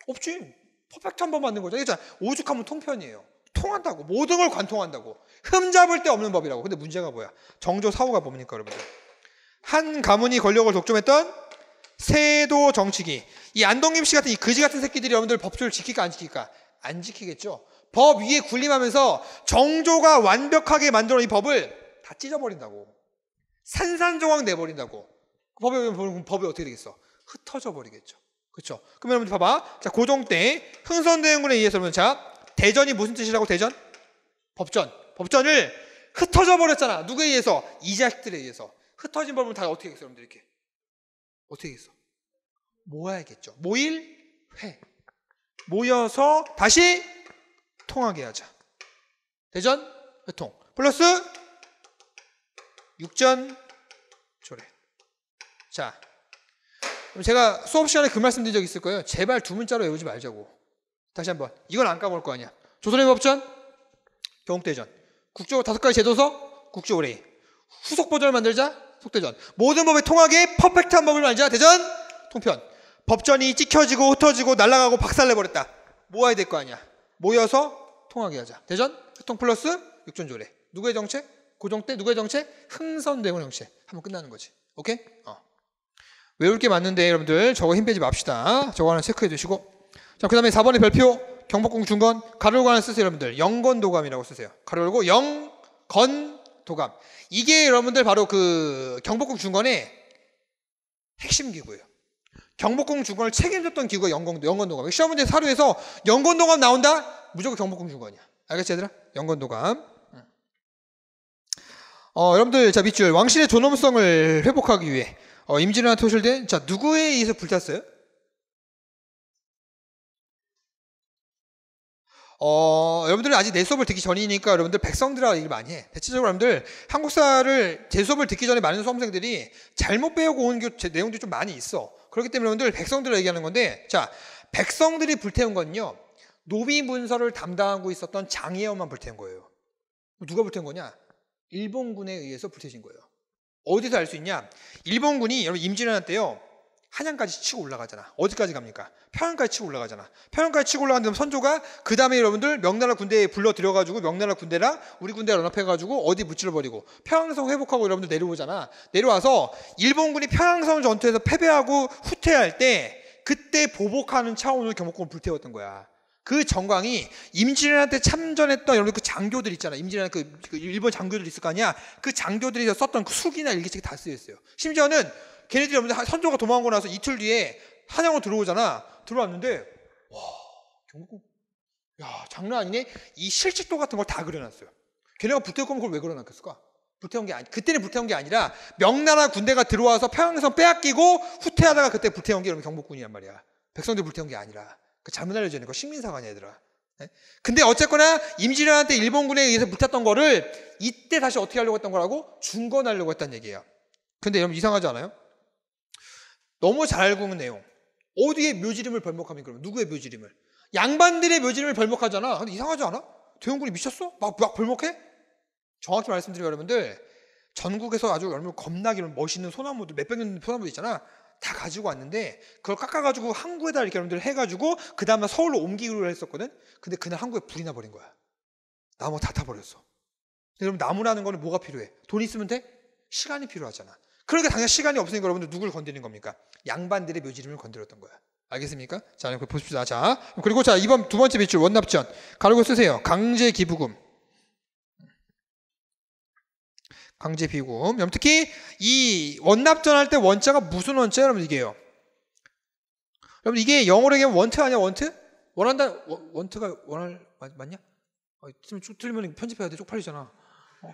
없지. 퍼펙트 한 번 만든 거죠. 그러니까 오죽하면 통편이에요. 통한다고. 모든 걸 관통한다고. 흠잡을 데 없는 법이라고. 근데 문제가 뭐야? 정조 사후가 뭡니까, 여러분들? 한 가문이 권력을 독점했던 세도 정치기. 이 안동김 씨 같은 이 그지 같은 새끼들이 여러분들 법조를 지킬까 안 지킬까? 안 지키겠죠. 법 위에 군림하면서 정조가 완벽하게 만들어 이 법을 다 찢어버린다고. 산산조각 내버린다고. 법이 어떻게 되겠어? 흩어져 버리겠죠. 그렇죠? 그러면 여러분들 봐봐. 자, 고종 때 흥선대원군에 의해서 여러분, 자, 대전이 무슨 뜻이라고? 대전? 법전. 법전을 흩어져 버렸잖아. 누구에 의해서? 이 자식들에 의해서. 흩어진 법을 다 어떻게 했어, 여러분들? 이렇게 어떻게 했어? 모아야겠죠. 모일회. 모여서 다시 통하게 하자. 대전 회통 플러스 육전 조례. 자, 그럼 제가 수업 시간에 그 말씀 드린 적 있을 거예요. 제발 두 문자로 외우지 말자고. 다시 한번. 이건 안 까먹을 거 아니야. 조선의 법전, 경국대전, 국조 5가지 제도서, 국조의례. 후속 버전을 만들자. 속대전. 모든 법에 통하게 퍼펙트한 법을 만들자. 대전 통편. 법전이 찍혀지고 흩어지고 날아가고 박살내버렸다. 모아야 될 거 아니야. 모여서 통하게 하자. 대전 회통 플러스 육전조례. 누구의 정책? 고종 때 누구의 정책? 흥선대원의 정책. 하면 끝나는 거지. 오케이? 외울 게 많은데 여러분들 저거 힘 빼지 맙시다. 저거 하나 체크해 두시고. 자, 그 다음에 4번의 별표 경복궁 중건 가로 열고 하나 쓰세요. 여러분들 영건도감이라고 쓰세요. 가로 열고 영건도감. 이게 여러분들 바로 그 경복궁 중건의 핵심 기구예요. 경복궁 중건을 책임졌던 기구가 영건도감. 시험 문제 사료에서 영건도감 나온다? 무조건 경복궁 중건이야. 알겠지 얘들아? 영건도감. 여러분들 자 밑줄 왕실의 존엄성을 회복하기 위해 임진왜란 토실된 자 누구에 의해서 불탔어요? 여러분들은 아직 내 수업을 듣기 전이니까 여러분들 백성들하고 얘기를 많이 해. 대체적으로 여러분들 한국사를 제 수업을 듣기 전에 많은 수험생들이 잘못 배우고 온 내용들이 좀 많이 있어. 그렇기 때문에 여러분들 백성들을 얘기하는 건데, 자, 백성들이 불태운 건요, 노비 문서를 담당하고 있었던 장혜원만 불태운 거예요. 누가 불태운 거냐? 일본군에 의해서 불태진 거예요. 어디서 알 수 있냐? 일본군이 여러분 임진왜란 때요, 한양까지 치고 올라가잖아. 어디까지 갑니까? 평양까지 치고 올라가잖아. 평양까지 치고 올라간 다음 선조가 그 다음에 여러분들 명나라 군대에 불러 들여가지고 명나라 군대랑 우리 군대를 연합해가지고 어디 무찔러버리고 평양성 회복하고 여러분들 내려오잖아. 내려와서 일본군이 평양성 전투에서 패배하고 후퇴할 때 그때 보복하는 차원으로 경복궁을 불태웠던 거야. 그 정광이 임진왜란 때 참전했던 여러분 그 장교들 있잖아. 임진왜란 그 일본 장교들 있을 거 아니야. 그 장교들이 썼던 그 수기나 일기책이 다 쓰여있어요. 심지어는 걔네들이 여러분들 선조가 도망하고 나서 이틀 뒤에 한양으로 들어오잖아. 들어왔는데 와 경복궁 야 장난 아니네. 이 실직도 같은 걸 다 그려놨어요. 걔네가 불태울 거면 그걸 왜 그려놨겠을까? 불태운 게 그때는 불태운 게 아니라 명나라 군대가 들어와서 평양성 빼앗기고 후퇴하다가 그때 불태운 게 여러분 경복궁이란 말이야. 백성들 불태운 게 아니라. 그 잘못 알려져 있는 거 식민사관이야 얘들아. 네? 근데 어쨌거나 임진왜란 때 일본군에 의해서 불탔던 거를 이때 다시 어떻게 하려고 했던 거라고? 중건하려고 했다는 얘기예요. 근데 여러분 이상하지 않아요? 너무 잘 알고 있는 내용. 어디에 묘지림을 벌목합니까? 그러면 누구의 묘지림을? 양반들의 묘지림을 벌목하잖아. 근데 이상하지 않아? 대원군이 미쳤어? 막 벌목해? 정확히 말씀드리면 여러분들 전국에서 아주 여러분 겁나게 멋있는 소나무들 몇백 년 소나무들 있잖아. 다 가지고 왔는데 그걸 깎아가지고 항구에다 이렇게 여러분들 해가지고 그 다음에 서울로 옮기기로 했었거든. 근데 그날 항구에 불이 나버린 거야. 나무 다 타버렸어. 여러분 나무라는 거는 뭐가 필요해? 돈 있으면 돼? 시간이 필요하잖아. 그러니까 당연히 시간이 없으니까 여러분들 누굴 건드리는 겁니까? 양반들의 묘지림을 건드렸던 거야. 알겠습니까? 자, 보십시다. 자, 그리고 자, 이번 두 번째 밑줄 원납전 가르고 쓰세요. 강제기부금. 강제비금. 특히 이 원납전 할 때 원자가 무슨 원자야? 여러분 이게요. 여러분 이게 영어로 얘기하면 원트 아니야? 원트? 원한다. 원트가 원할 맞냐? 틀리면 편집해야 돼. 쪽팔리잖아.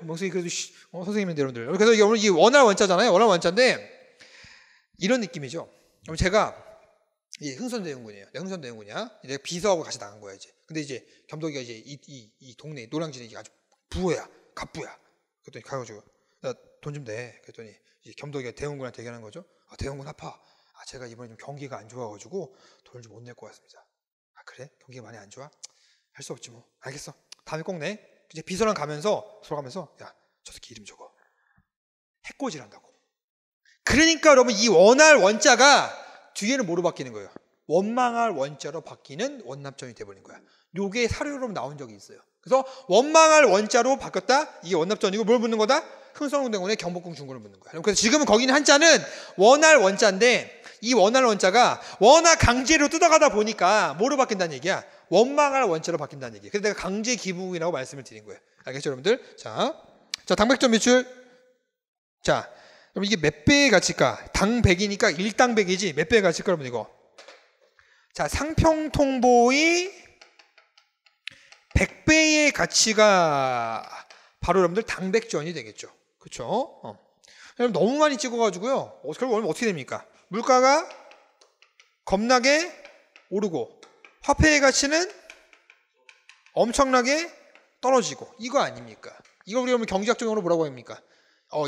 멍석이 그래도 선생님인데 여러분들. 그래서 이게 오늘 이 원할 원자잖아요. 원할 원자인데 이런 느낌이죠. 그럼 제가 이 흥선대원군이에요. 내가 흥선대원군이야. 내가 비서하고 같이 나간 거야 이제. 근데 이제 겸덕이가 이제 이 동네 노량진에 아주 부호야. 갑부야. 그랬더니 가가지고 야, 돈 좀 내. 그랬더니 이제 겸덕이가 대원군한테 얘기하는 거죠. 아, 대원군 아파. 아, 제가 이번에 좀 경기가 안 좋아가지고 돈을 좀 못 낼 것 같습니다. 아, 그래? 경기가 많이 안 좋아? 할 수 없지 뭐. 알겠어. 다음에 꼭 내. 이제 비서랑 가면서 야, 저 새끼 이름 적어. 해코지를 한다고. 그러니까 여러분 이 원할 원자가 뒤에는 뭐로 바뀌는 거예요? 원망할 원자로 바뀌는 원납전이 돼버린 거야. 요게 사료로 나온 적이 있어요. 그래서 원망할 원자로 바뀌었다. 이게 원납전이고 뭘 묻는 거다? 흥선대원군의 경복궁 중군을 묻는 거야. 그래서 지금은 거기는 한자는 원할 원자인데 이 원할 원자가 워낙 강제로 뜯어가다 보니까 뭐로 바뀐다는 얘기야? 원망할 원자로 바뀐다는 얘기야. 그래서 내가 강제 기부금이라고 말씀을 드린 거예요. 알겠죠, 여러분들? 자, 당백전 매출. 자, 그럼 이게 몇 배의 가치일까? 당 100이니까 1당 100이지 몇 배의 가치일까, 여러분 이거? 자, 상평통보의 100배의 가치가 바로 여러분들 당백전이 되겠죠. 그렇죠? 여러분 너무 많이 찍어가지고요. 결국 어떻게 됩니까? 물가가 겁나게 오르고 화폐의 가치는 엄청나게 떨어지고 이거 아닙니까? 이거 우리 경제학적으로 뭐라고 합니까?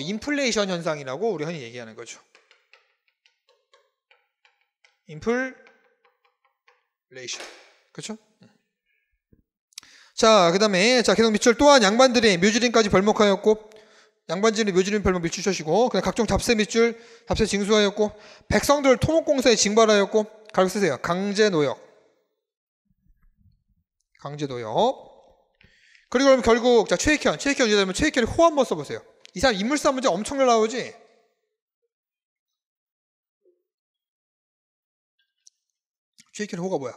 인플레이션 현상이라고 우리 흔히 얘기하는 거죠. 인플레이션. 그렇죠? 자, 그 다음에 계속 밑줄 또한 양반들의 묘지림까지 벌목하였고 양반들의 묘지림 벌목 밑줄 쳐시고 그다음 각종 잡세 밑줄 잡세 징수하였고 백성들 토목공사에 징발하였고 가르쳐 쓰세요. 강제노역. 그리고 그럼 결국 자 최익현 이제 되면 최익현이 호 한번 써보세요. 이 사람 인물싸움 문제 엄청나게 나오지? 최익현의 호가 뭐야?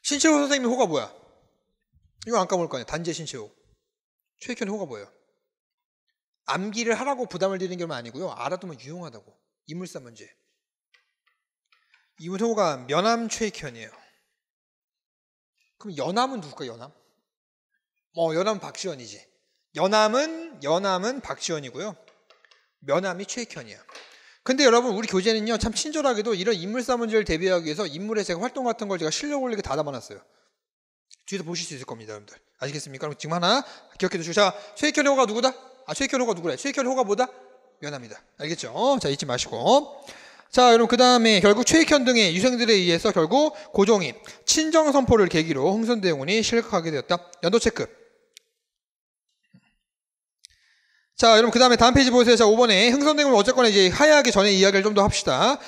신채호 선생님의 호가 뭐야? 이거 안 까먹을 거 아니야. 단재 신채호. 최익현의 호가 뭐예요? 암기를 하라고 부담을 드리는 게 아니고요. 알아두면 유용하다고. 인물싸움 문제. 이분 호가 면함 최익현이에요. 그럼 연함은 누굴까? 연함? 연함은 박지원이지. 연함은 박지원이고요. 면함이 최익현이야. 근데 여러분 우리 교재는요 참 친절하게도 이런 인물싸움 문제를 대비하기 위해서 인물의 제가 활동 같은 걸 제가 실력 올리게 다 담아놨어요. 뒤에서 보실 수 있을 겁니다, 여러분들. 아시겠습니까? 그럼 지금 하나 기억해 두시고 자 최익현의 호가 누구다? 최익현의 호가 누구래? 최익현의 호가 뭐다? 면함이다. 알겠죠? 자 잊지 마시고. 자 여러분 그 다음에 결국 최익현 등의 유생들에 의해서 결국 고종이 친정선포를 계기로 흥선대원군이 실격하게 되었다. 연도 체크. 자 여러분 그 다음에 다음 페이지 보세요. 자 5번에 흥선대원군 어쨌거나 이제 하야하기 전에 이야기를 좀 더 합시다.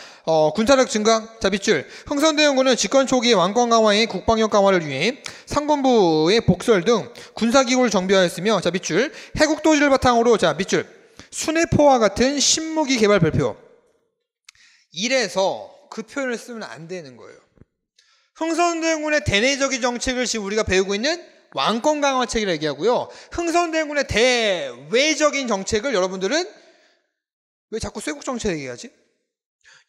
군사력 증강. 자 밑줄 흥선대원군은 집권 초기의 왕권 강화의 국방력 강화를 위해 상권부의 복설 등 군사기구를 정비하였으며 자 밑줄 해국도지를 바탕으로 자 밑줄 수뇌포와 같은 신무기 개발 발표. 이래서 그 표현을 쓰면 안 되는 거예요. 흥선대원군의 대내적인 정책을 지금 우리가 배우고 있는 왕권 강화책이라고 얘기하고요. 흥선대원군의 대외적인 정책을 여러분들은 왜 자꾸 쇄국 정책 얘기하지?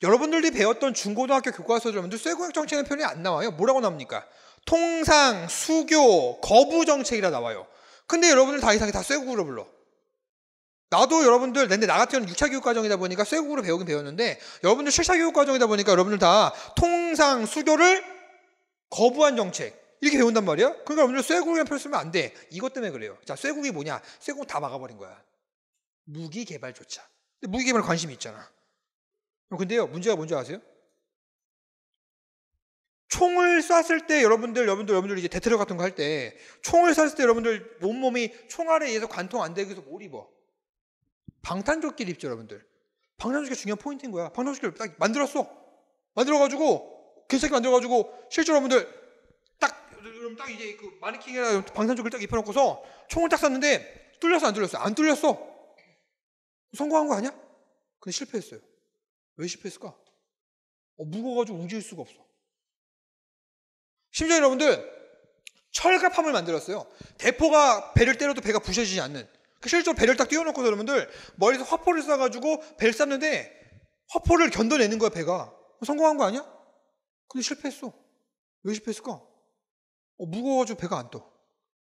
여러분들이 배웠던 중고등학교 교과서들 여러분들 쇄국 정책의 표현이 안 나와요. 뭐라고 나옵니까? 통상, 수교, 거부 정책이라 나와요. 근데 여러분들 다 이상하게 다 쇄국으로 불러. 나도 여러분들 근데 나 같은 경우는 6차 교육 과정이다 보니까 쇄국으로 배우긴 배웠는데 여러분들 7차 교육 과정이다 보니까 여러분들 다 통상, 수교를 거부한 정책 이렇게 배운단 말이야? 그러니까 여러분들 쇄국이라는 표현 쓰면 안 돼. 이것 때문에 그래요. 자, 쇄국이 뭐냐? 쇄국 다 막아버린 거야. 무기 개발조차. 근데 무기 개발에 관심이 있잖아. 근데요, 문제가 뭔지 아세요? 총을 쐈을 때 여러분들 이제 대테러 같은 거 할 때 총을 쐈을 때 여러분들 온몸이 총알에 의해서 관통 안 되기 위해서 뭘 입어? 방탄조끼를 입죠, 여러분들. 방탄조끼가 중요한 포인트인 거야. 방탄조끼를 딱 만들어가지고 괜찮게 만들어가지고 실제로 여러분들 딱 이제 그 마네킹이나 방탄조끼를 딱 입혀놓고서 총을 딱 쐈는데 뚫렸어 안 뚫렸어? 안 뚫렸어. 성공한 거 아니야? 근데 실패했어요. 왜 실패했을까? 무거워가지고 움직일 수가 없어. 심지어 여러분들 철갑함을 만들었어요. 대포가 배를 때려도 배가 부셔지지 않는. 실제로 배를 딱 띄워놓고 여러분들 머리에서 화포를 쏴가지고 배를 쐈는데 화포를 견뎌내는 거야 배가. 성공한 거 아니야? 근데 실패했어. 왜 실패했을까? 무거워가지고 배가 안 떠.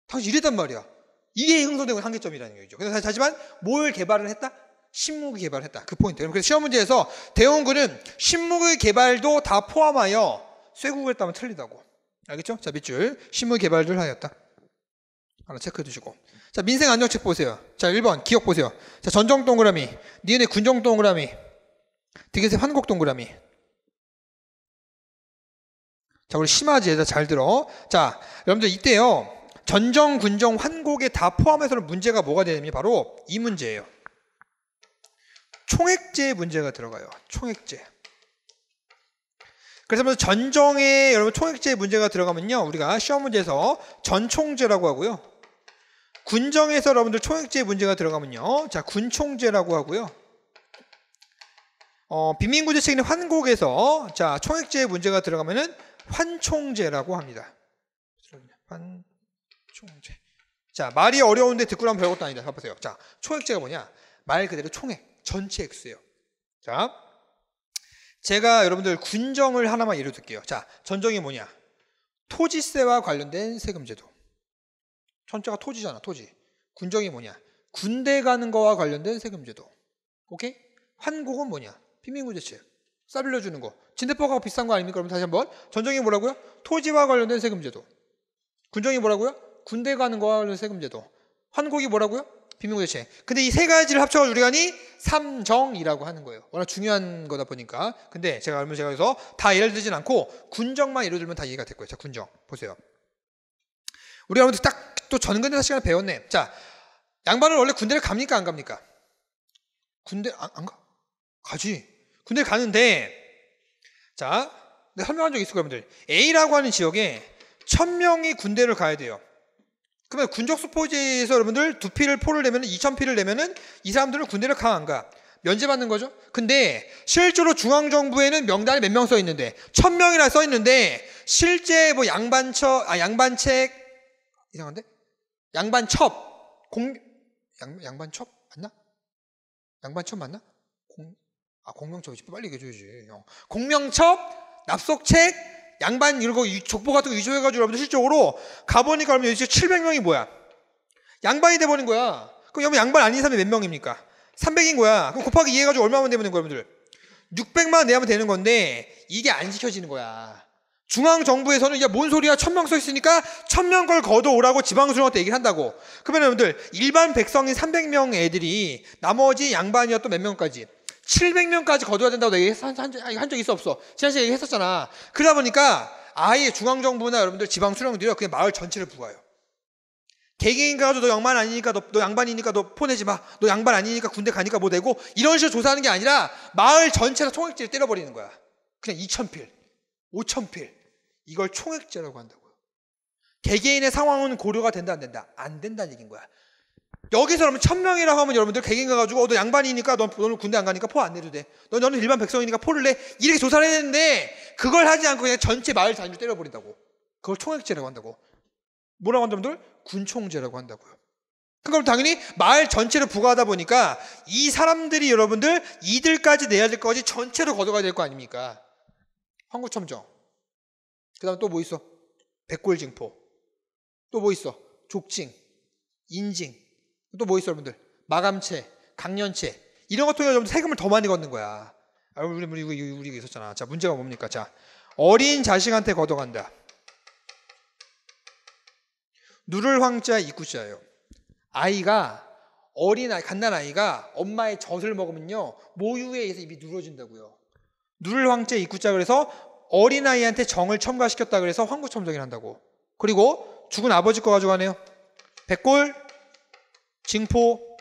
당시 이랬단 말이야. 이게 흥선대원군 한계점이라는 얘기죠. 하지만 뭘 개발을 했다? 신무기 개발을 했다. 그 포인트. 그래서 시험 문제에서 대원군은 신무기 개발도 다 포함하여 쇄국을 했다면 틀리다고. 알겠죠? 자, 밑줄. 실무 개발을 하였다. 하나 체크해 두시고. 자, 민생 안정책 보세요. 자, 1번 기억 보세요. 자, 전정 동그라미, 니은의 군정 동그라미, 디귿의 환곡 동그라미. 자, 우리 심화지에다 잘 들어. 자, 여러분들 이때요. 전정, 군정, 환곡에 다 포함해서는 문제가 뭐가 되냐면 바로 이 문제예요. 총액제 문제가 들어가요. 총액제. 그래서 먼저 전정에 여러분 총액제 문제가 들어가면요. 우리가 시험 문제에서 전총제라고 하고요. 군정에서 여러분들 총액제 문제가 들어가면요. 자, 군총제라고 하고요. 빈민구제책인 환곡에서 자, 총액제 문제가 들어가면은 환총제라고 합니다. 환총제. 자, 말이 어려운데 듣고 나면 별것도 아니다. 봐보세요. 자, 총액제가 뭐냐? 말 그대로 총액, 전체 액수예요. 자, 제가 여러분들 군정을 하나만 예로 들게요. 자, 전정이 뭐냐? 토지세와 관련된 세금제도. 전체가 토지잖아, 토지. 군정이 뭐냐? 군대 가는 거와 관련된 세금제도. 오케이? 환곡은 뭐냐? 빈민구제책. 싸 빌려주는 거. 진대포가 비싼 거 아닙니까? 그럼 다시 한번. 전정이 뭐라고요? 토지와 관련된 세금제도. 군정이 뭐라고요? 군대 가는 거와 관련된 세금제도. 환곡이 뭐라고요? 빈민구제책. 근데 이 세 가지를 합쳐서 우리가 하니 삼정이라고 하는 거예요. 워낙 중요한 거다 보니까. 근데 제가 그래서 다 예를 들진 않고 군정만 예를 들면 다 이해가 될 거예요. 자, 군정 보세요. 우리 여러분들 딱 또 전근대사 시간에 배웠네. 자, 양반은 원래 군대를 갑니까 안 갑니까? 군대 안 가? 가지. 군대 가는데 자, 내가 설명한 적 있을 거예요, 여러분들. A라고 하는 지역에 1000명이 군대를 가야 돼요. 그러면 군적수포지에서 여러분들 2피를 포를 내면은 2000피를 내면은 이 사람들은 군대를 가 안 가? 면제받는 거죠. 근데 실제로 중앙정부에는 명단에 몇 명 써 있는데 1000명이나 써 있는데 실제 뭐 양반책 이상한데? 양반첩 양반첩 맞나? 양반첩 맞나? 공명첩이지. 빨리 얘기해줘야지. 공명첩, 납속책, 양반 이런 거 족보 같은 거 위조해가지고 여러분들 실적으로 가보니까 그러면 이제 700명이 뭐야? 양반이 돼버린 거야. 그럼 여러분 양반 아닌 사람이 몇 명입니까? 300인 거야. 그럼 곱하기 2 해가지고 얼마만 내면 되는 거야, 여러분들? 600만 내면 되는 건데 이게 안 지켜지는 거야. 중앙정부에서는 야, 뭔 소리야? 1000명 써 있으니까 1000명 걸 걷어오라고 지방수령한테 얘기를 한다고. 그러면 여러분들 일반 백성인 300명 애들이 나머지 양반이었던 몇 명까지 700명까지 거둬야 된다고 내가 한 적 있어 없어? 지난 시간에 얘기했었잖아. 그러다 보니까 아예 중앙정부나 여러분들 지방수령들이 그냥 마을 전체를 부과요. 개개인 가가지고 너 양반 아니니까 너 양반이니까 너 포내지 마. 너 양반 아니니까 군대 가니까 뭐 되고 이런 식으로 조사하는 게 아니라 마을 전체로 총액제를 때려버리는 거야. 그냥 2000필, 5000필. 이걸 총액제라고 한다고요. 개개인의 상황은 고려가 된다 안 된다? 안 된다는 얘기인 거야. 여기서 그러면 1000명이라고 하면 여러분들 개개인 가가지고 너 양반이니까 너는 군대 안 가니까 포 안 내도 돼. 너는 일반 백성이니까 포를 내. 이렇게 조사를 해야 되는데 그걸 하지 않고 그냥 전체 마을 단위로 때려버린다고. 그걸 총액제라고 한다고. 뭐라고 한다 여러분들? 군총제라고 한다고요. 그럼 당연히 마을 전체를 부과하다 보니까 이 사람들이 여러분들 이들까지 내야 될 거지 전체로 걷어가야 될 거 아닙니까? 황구첨정. 그 다음 또 뭐 있어? 백골징포. 또 뭐 있어? 족징, 인징. 또 뭐 있어 여러분들? 마감채, 강년채. 이런 것 통해 여러분들 세금을 더 많이 걷는 거야. 우리 있었잖아. 자, 문제가 뭡니까? 자, 어린 자식한테 걷어간다. 누를 황자 이구자예요. 아이가 어린아이, 갓난아이가 엄마의 젖을 먹으면요 모유에 의해서 입이 누러진다고요. 누를 황자 이구자 그래서 어린아이한테 정을 첨가시켰다 그래서 황구첨정이라 한다고. 그리고 죽은 아버지 거 가져가네요. 백골, 징포,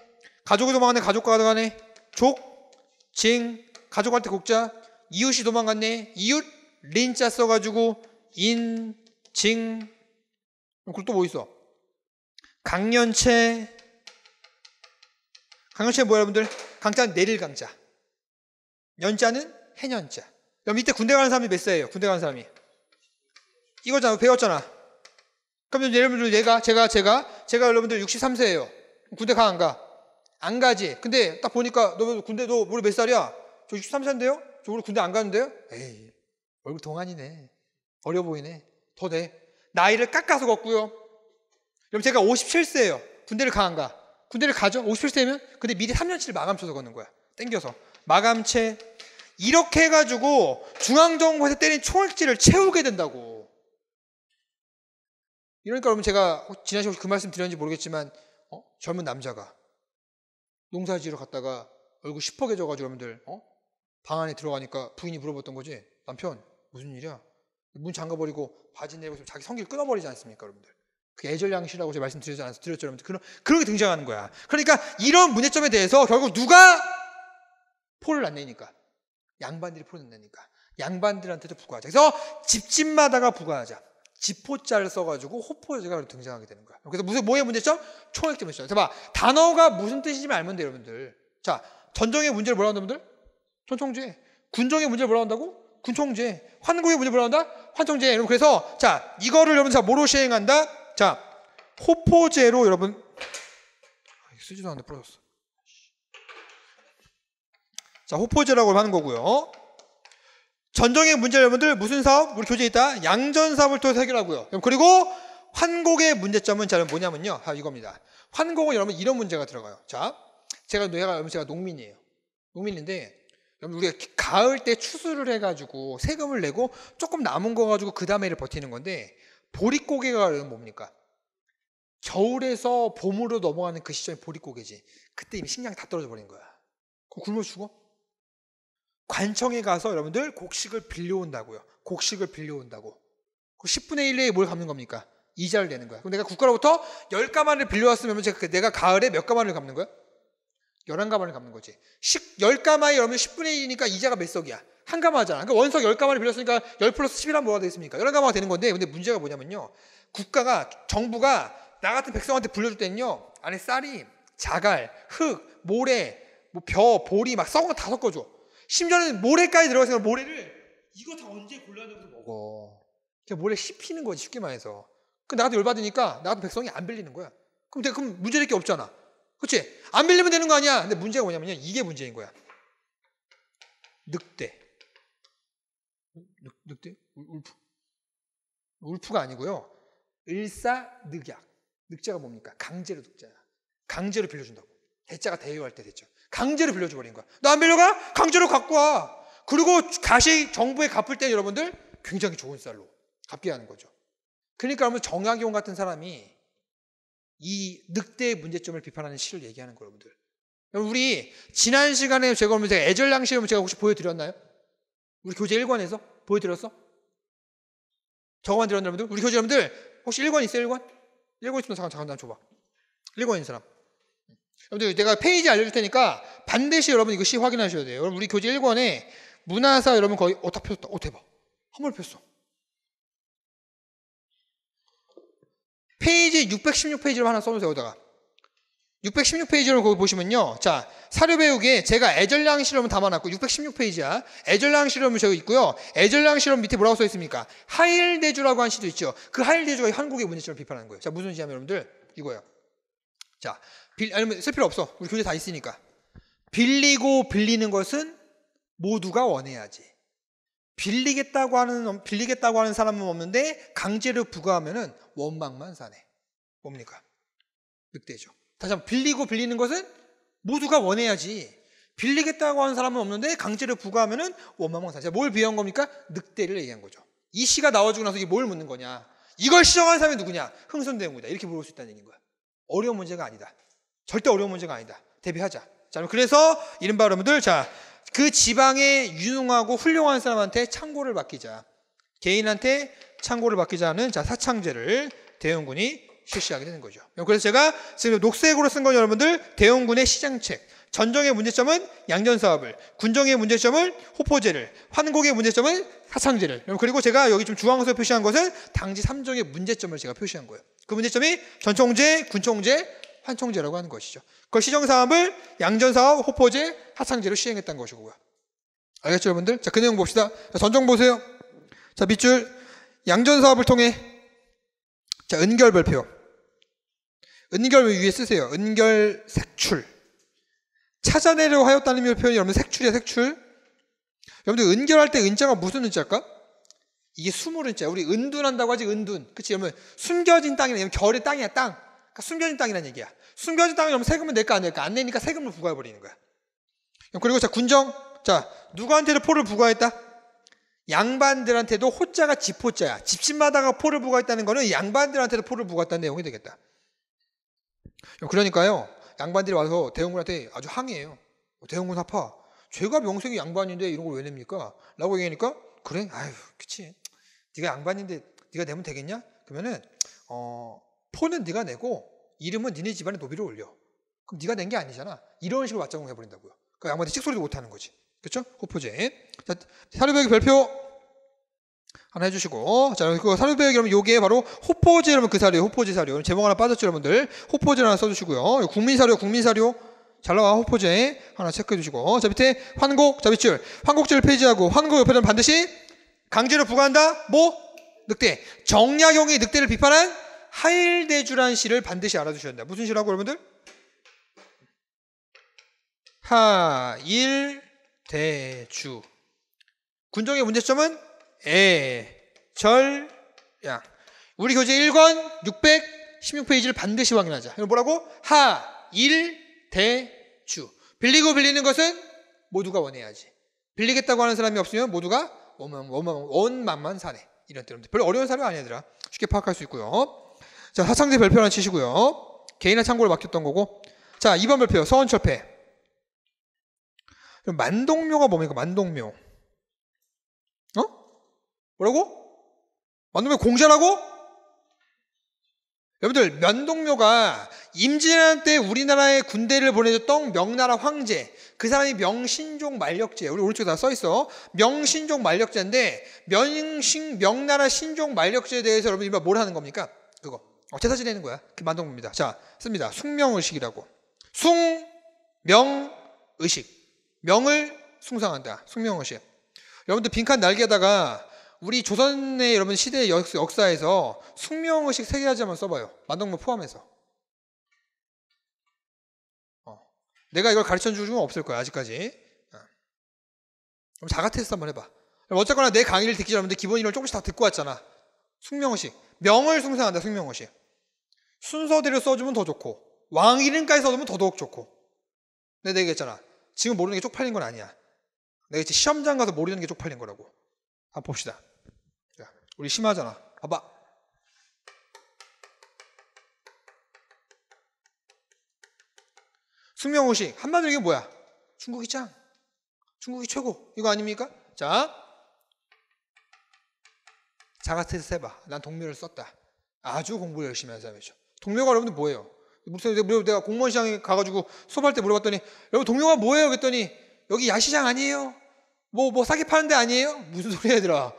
가족이 도망갔네. 가족과 가져가네. 족, 징, 가족한테 곡자. 이웃이 도망갔네. 이웃, 린자 써가지고 인, 징. 그리고 또 뭐 있어? 강년채. 강년채 뭐야 여러분들? 강자는 내릴 강자. 년자는 해년자. 그럼 밑에 군대 가는 사람이 몇 살이에요? 군대 가는 사람이 이거잖아. 배웠잖아. 그럼 여러분들 제가 여러분들 63세예요. 군대 가 안 가? 안 가지. 근데 딱 보니까 너 군대 너 우리 몇 살이야? 저 63세인데요? 저 우리 군대 안 가는데요? 에이 얼굴 동안이네. 어려 보이네. 더 돼. 나이를 깎아서 걷고요. 그럼 제가 57세예요. 군대를 가 안 가? 군대를 가죠. 57세면 근데 미리 3년치를 마감쳐서 걷는 거야. 땡겨서 마감채. 이렇게 해가지고 중앙정부에서 때린 총액제를 채우게 된다고. 이러니까 여러분 제가 지난 시간에 그 말씀 드렸는지 모르겠지만 젊은 남자가 농사지으러 갔다가 얼굴 시퍼개져가지고 여러분들 방 안에 들어가니까 부인이 물어봤던 거지. 남편 무슨 일이야? 문 잠가버리고 바지 내고 자기 성기를 끊어버리지 않습니까 여러분들? 그게 애절양시라고 제가 말씀드렸죠 여러분들. 그런 게 등장하는 거야. 그러니까 이런 문제점에 대해서 결국 누가 포를 안 내니까 양반들이 포를 안 내니까 양반들한테도 부과하자. 그래서 집집마다가 부과하자. 지포자를 써가지고 호포제가 등장하게 되는 거야. 그래서 뭐의 문제점? 총액 문제점. 자, 봐. 단어가 무슨 뜻인지 알면 돼요, 여러분들. 자, 전정의 문제를 뭐라고 한다, 여러분들? 전총제. 군정의 문제를 뭐라고 한다고? 군총제. 환국의 문제를 뭐라고 한다? 환총제. 여러분, 그래서, 자, 이거를 여러분, 자, 뭐로 시행한다? 자, 호포제로 여러분, 쓰지도 않는데 부러졌어. 자, 호포제라고 하는 거고요. 전정의 문제 여러분들 무슨 사업? 우리 교재에 있다. 양전 사업을 통해서 해결하고요. 그리고 환곡의 문제점은 자 뭐냐면요. 이겁니다. 환곡은 여러분 이런 문제가 들어가요. 자, 제가 농민이에요. 농민인데 여러분 우리가 가을 때 추수를 해가지고 세금을 내고 조금 남은 거 가지고 그 다음에 를 버티는 건데 보릿고개가 뭡니까? 겨울에서 봄으로 넘어가는 그 시점이 보릿고개지. 그때 이미 식량이 다 떨어져 버린 거야. 그럼 굶어 죽어? 관청에 가서 여러분들 곡식을 빌려온다고요. 곡식을 빌려온다고. 그 10분의 1 내에 뭘 갚는 겁니까? 이자를 내는 거야. 그럼 내가 국가로부터 10가마를 빌려왔으면 내가 가을에 몇 가마를 갚는 거야? 11가마를 갚는 거지. 10가마에 여러분 10분의 1이니까 이자가 몇 석이야? 한 가마잖아. 그러니까 원석 10가마를 빌렸으니까 10 플러스 10이라면 뭐가 되겠습니까? 11가마가 되는 건데, 근데 문제가 뭐냐면요. 정부가 나 같은 백성한테 불려줄 때는요, 안에 쌀이, 자갈, 흙, 모래, 보리 막 썩은 거 다 섞어줘. 심지어는 모래까지 들어가서 모래를 이거 다 언제 골라내고 먹어. 그냥 모래 씹히는 거지 쉽게 말해서. 나한테 열받으니까 나 같은 백성이 안 빌리는 거야. 그럼 문제될 게 없잖아. 그렇지? 안 빌리면 되는 거 아니야. 근데 문제가 뭐냐면요. 이게 문제인 거야. 늑대. 늑대? 울프가 아니고요. 을사늑약. 늑자가 뭡니까? 강제로 늑자야. 강제로 빌려준다고. 대자가 대여할 때 됐죠. 강제로 빌려줘버린 거야. 너 안 빌려가? 강제로 갖고 와. 그리고 다시 정부에 갚을 때 여러분들 굉장히 좋은 쌀로 갚게 하는 거죠. 그러니까 여러분 정약용 같은 사람이 이 늑대의 문제점을 비판하는 시를 얘기하는 거예요, 여러분들. 우리 지난 시간에 제가 애절양시 제가 혹시 보여드렸나요? 우리 교재 1권에서 보여드렸어? 저거만 드렸나 여러분들? 우리 교재 여러분들 혹시 1권 있어요? 1권? 1권 있으면 잠깐 줘봐. 1권 있는 사람. 여러분들 내가 페이지 알려줄 테니까 반드시 여러분 이거 시 확인하셔야 돼요. 여러분 우리 교재 1권에 문화사 여러분 거의 다 폈다. 대박. 한 번에 폈어. 페이지 616페이지로 하나 써놓으세요. 여기다가 616페이지로 거기 보시면요. 자, 사료 배우기에 제가 애절량 실험을 담아놨고 616페이지야. 애절량 실험을 저기 있고요. 애절량 실험 밑에 뭐라고 써 있습니까? 하일대주라고 한 시도 있죠. 그 하일대주가 한국의 문제점을 비판하는 거예요. 자, 무슨 시냐면 여러분들 이거예요. 자, 아니면 쓸 필요 없어. 우리 교재 다 있으니까. 빌리고 빌리는 것은 모두가 원해야지. 빌리겠다고 하는 사람은 없는데 강제로 부과하면은 원망만 사네. 뭡니까? 늑대죠. 다시 한번 빌리고 빌리는 것은 모두가 원해야지. 빌리겠다고 하는 사람은 없는데 강제로 부과하면은 원망만 사네. 뭘 비유한 겁니까? 늑대를 얘기한 거죠. 이 시가 나와주고 나서 이게 뭘 묻는 거냐? 이걸 시정하는 사람이 누구냐? 흥선대원이다. 이렇게 물을 수 있다는 얘기인 거야. 어려운 문제가 아니다. 절대 어려운 문제가 아니다. 대비하자. 자, 그래서 이른바 여러분들 그 지방에 유능하고 훌륭한 사람한테 창고를 맡기자. 개인한테 창고를 맡기자는 사창제를 대원군이 실시하게 되는 거죠. 그래서 제가 지금 녹색으로 쓴 건 여러분들 대원군의 시장책. 전정의 문제점은 양전사업을, 군정의 문제점은 호포제를, 환곡의 문제점은 사창제를. 그리고 제가 여기 좀 주황색으로 표시한 것은 당지 3정의 문제점을 제가 표시한 거예요. 그 문제점이 전총제, 군총제, 환총제라고 하는 것이죠. 그 시정사업을 양전사업, 호포제, 하창제로 시행했다는 것이고요. 알겠죠, 여러분들? 자, 그 내용 봅시다. 자, 전정 보세요. 자, 밑줄. 양전사업을 통해, 자, 은결별표. 은결 위에 쓰세요. 은결 색출. 찾아내려 하였다는 표현이 여러분 색출이야, 색출. 여러분들 은결할 때 은자가 무슨 은자일까? 이게 수물은자. 우리 은둔한다고 하지, 은둔. 그치? 여러분, 숨겨진 땅이나 결의 땅이야, 땅. 그러니까 숨겨진 땅이라는 얘기야. 숨겨진 땅이 여러분 세금은 낼까 안 낼까? 안 내니까 세금을 부과해버리는 거야. 그리고 자, 군정. 자, 누구한테도 포를 부과했다? 양반들한테도 호자가 집호자야. 집집마다가 포를 부과했다는 거는 양반들한테도 포를 부과했다는 내용이 되겠다. 그러니까요, 양반들이 와서 대원군한테 아주 항의해요. 대원군 사파, 제가 명색이 양반인데 이런 걸 왜 냅니까? 라고 얘기하니까, 그래? 아유, 그치. 네가 양반인데 네가 내면 되겠냐? 그러면은 포는 네가 내고 이름은 니네 집안의 노비로 올려. 그럼 네가 낸 게 아니잖아. 이런 식으로 맞장구 해버린다고요. 그러니까 양반들이 찍소리도 못하는 거지. 그렇죠? 호포제. 자, 사료배역 별표 하나 해주시고, 자, 그 사료배역 여러분 요게 바로 호포제 여러분 그 사료, 호포제 사료. 제목 하나 빠졌죠 여러분들. 호포제 하나 써주시고요. 국민사료, 국민사료. 잘 나와. 호포제 하나 체크해주시고, 자 밑에 환곡, 자 밑줄 환곡제를 폐지하고 환곡 옆에는 반드시 강제로 부과한다. 뭐? 늑대. 정약용이 늑대를 비판한 하일대주란 시를 반드시 알아두셔야 된다. 무슨 시라고 여러분들? 하일대주. 군정의 문제점은 절, 양. 우리 교재 1권 616페이지를 반드시 확인하자. 이거 뭐라고? 하일대주. 빌리고 빌리는 것은 모두가 원해야지. 빌리겠다고 하는 사람이 없으면 모두가 원만만 사네. 이런 때문에 별로 어려운 사료 아니더라. 쉽게 파악할 수 있고요. 자, 사창제 별표 하나 치시고요. 개인의 참고를 맡겼던 거고. 자, 2번 별표 서원철폐. 만동묘가 뭡니까? 만동묘. 뭐라고? 만동묘 공자라고? 여러분들, 만동묘가 임진왜란 때 우리나라에 군대를 보내줬던 명나라 황제, 그 사람이 명신종 만력제, 우리 오른쪽에 다 써있어. 명신종 만력제인데, 명나라 신종 만력제에 대해서 여러분이 뭘 하는 겁니까? 그거 제사 지내는 거야. 그 만동묘입니다. 자, 씁니다. 숭명의식이라고. 숭명의식. 명을 숭상한다. 숭명의식. 여러분들 빈칸 날개에다가 우리 조선의 여러분 시대의 역사에서 숭명의식 3개까지 한번 써봐요. 만동묘 포함해서. 내가 이걸 가르쳐 준 적은 없을 거야 아직까지. 그럼 자가 테스트 한번 해봐. 어쨌거나 내 강의를 듣기 전에 여러분들 기본 이론을 조금씩 다 듣고 왔잖아. 숭명의식. 명을 숭상한다. 숭명의식. 순서대로 써주면 더 좋고 왕 이름까지 써주면 더더욱 좋고. 내가 얘기했잖아. 지금 모르는 게 쪽팔린 건 아니야. 내가 이제 시험장 가서 모르는 게 쪽팔린 거라고. 한번 봅시다. 자, 우리 심하잖아. 봐봐. 숭명의식. 한마디로 이게 뭐야? 중국이 짱. 중국이 최고. 이거 아닙니까? 자, 자가 테스트 해봐. 난 동묘를 썼다. 아주 공부를 열심히 한 사람이죠. 동묘가 여러분들 뭐예요? 내가 공무원 시장에 가가지고 수업할 때 물어봤더니 여러분 동묘가 뭐예요? 그랬더니 여기 야시장 아니에요? 뭐 싸게 파는 데 아니에요? 무슨 소리야 얘들아.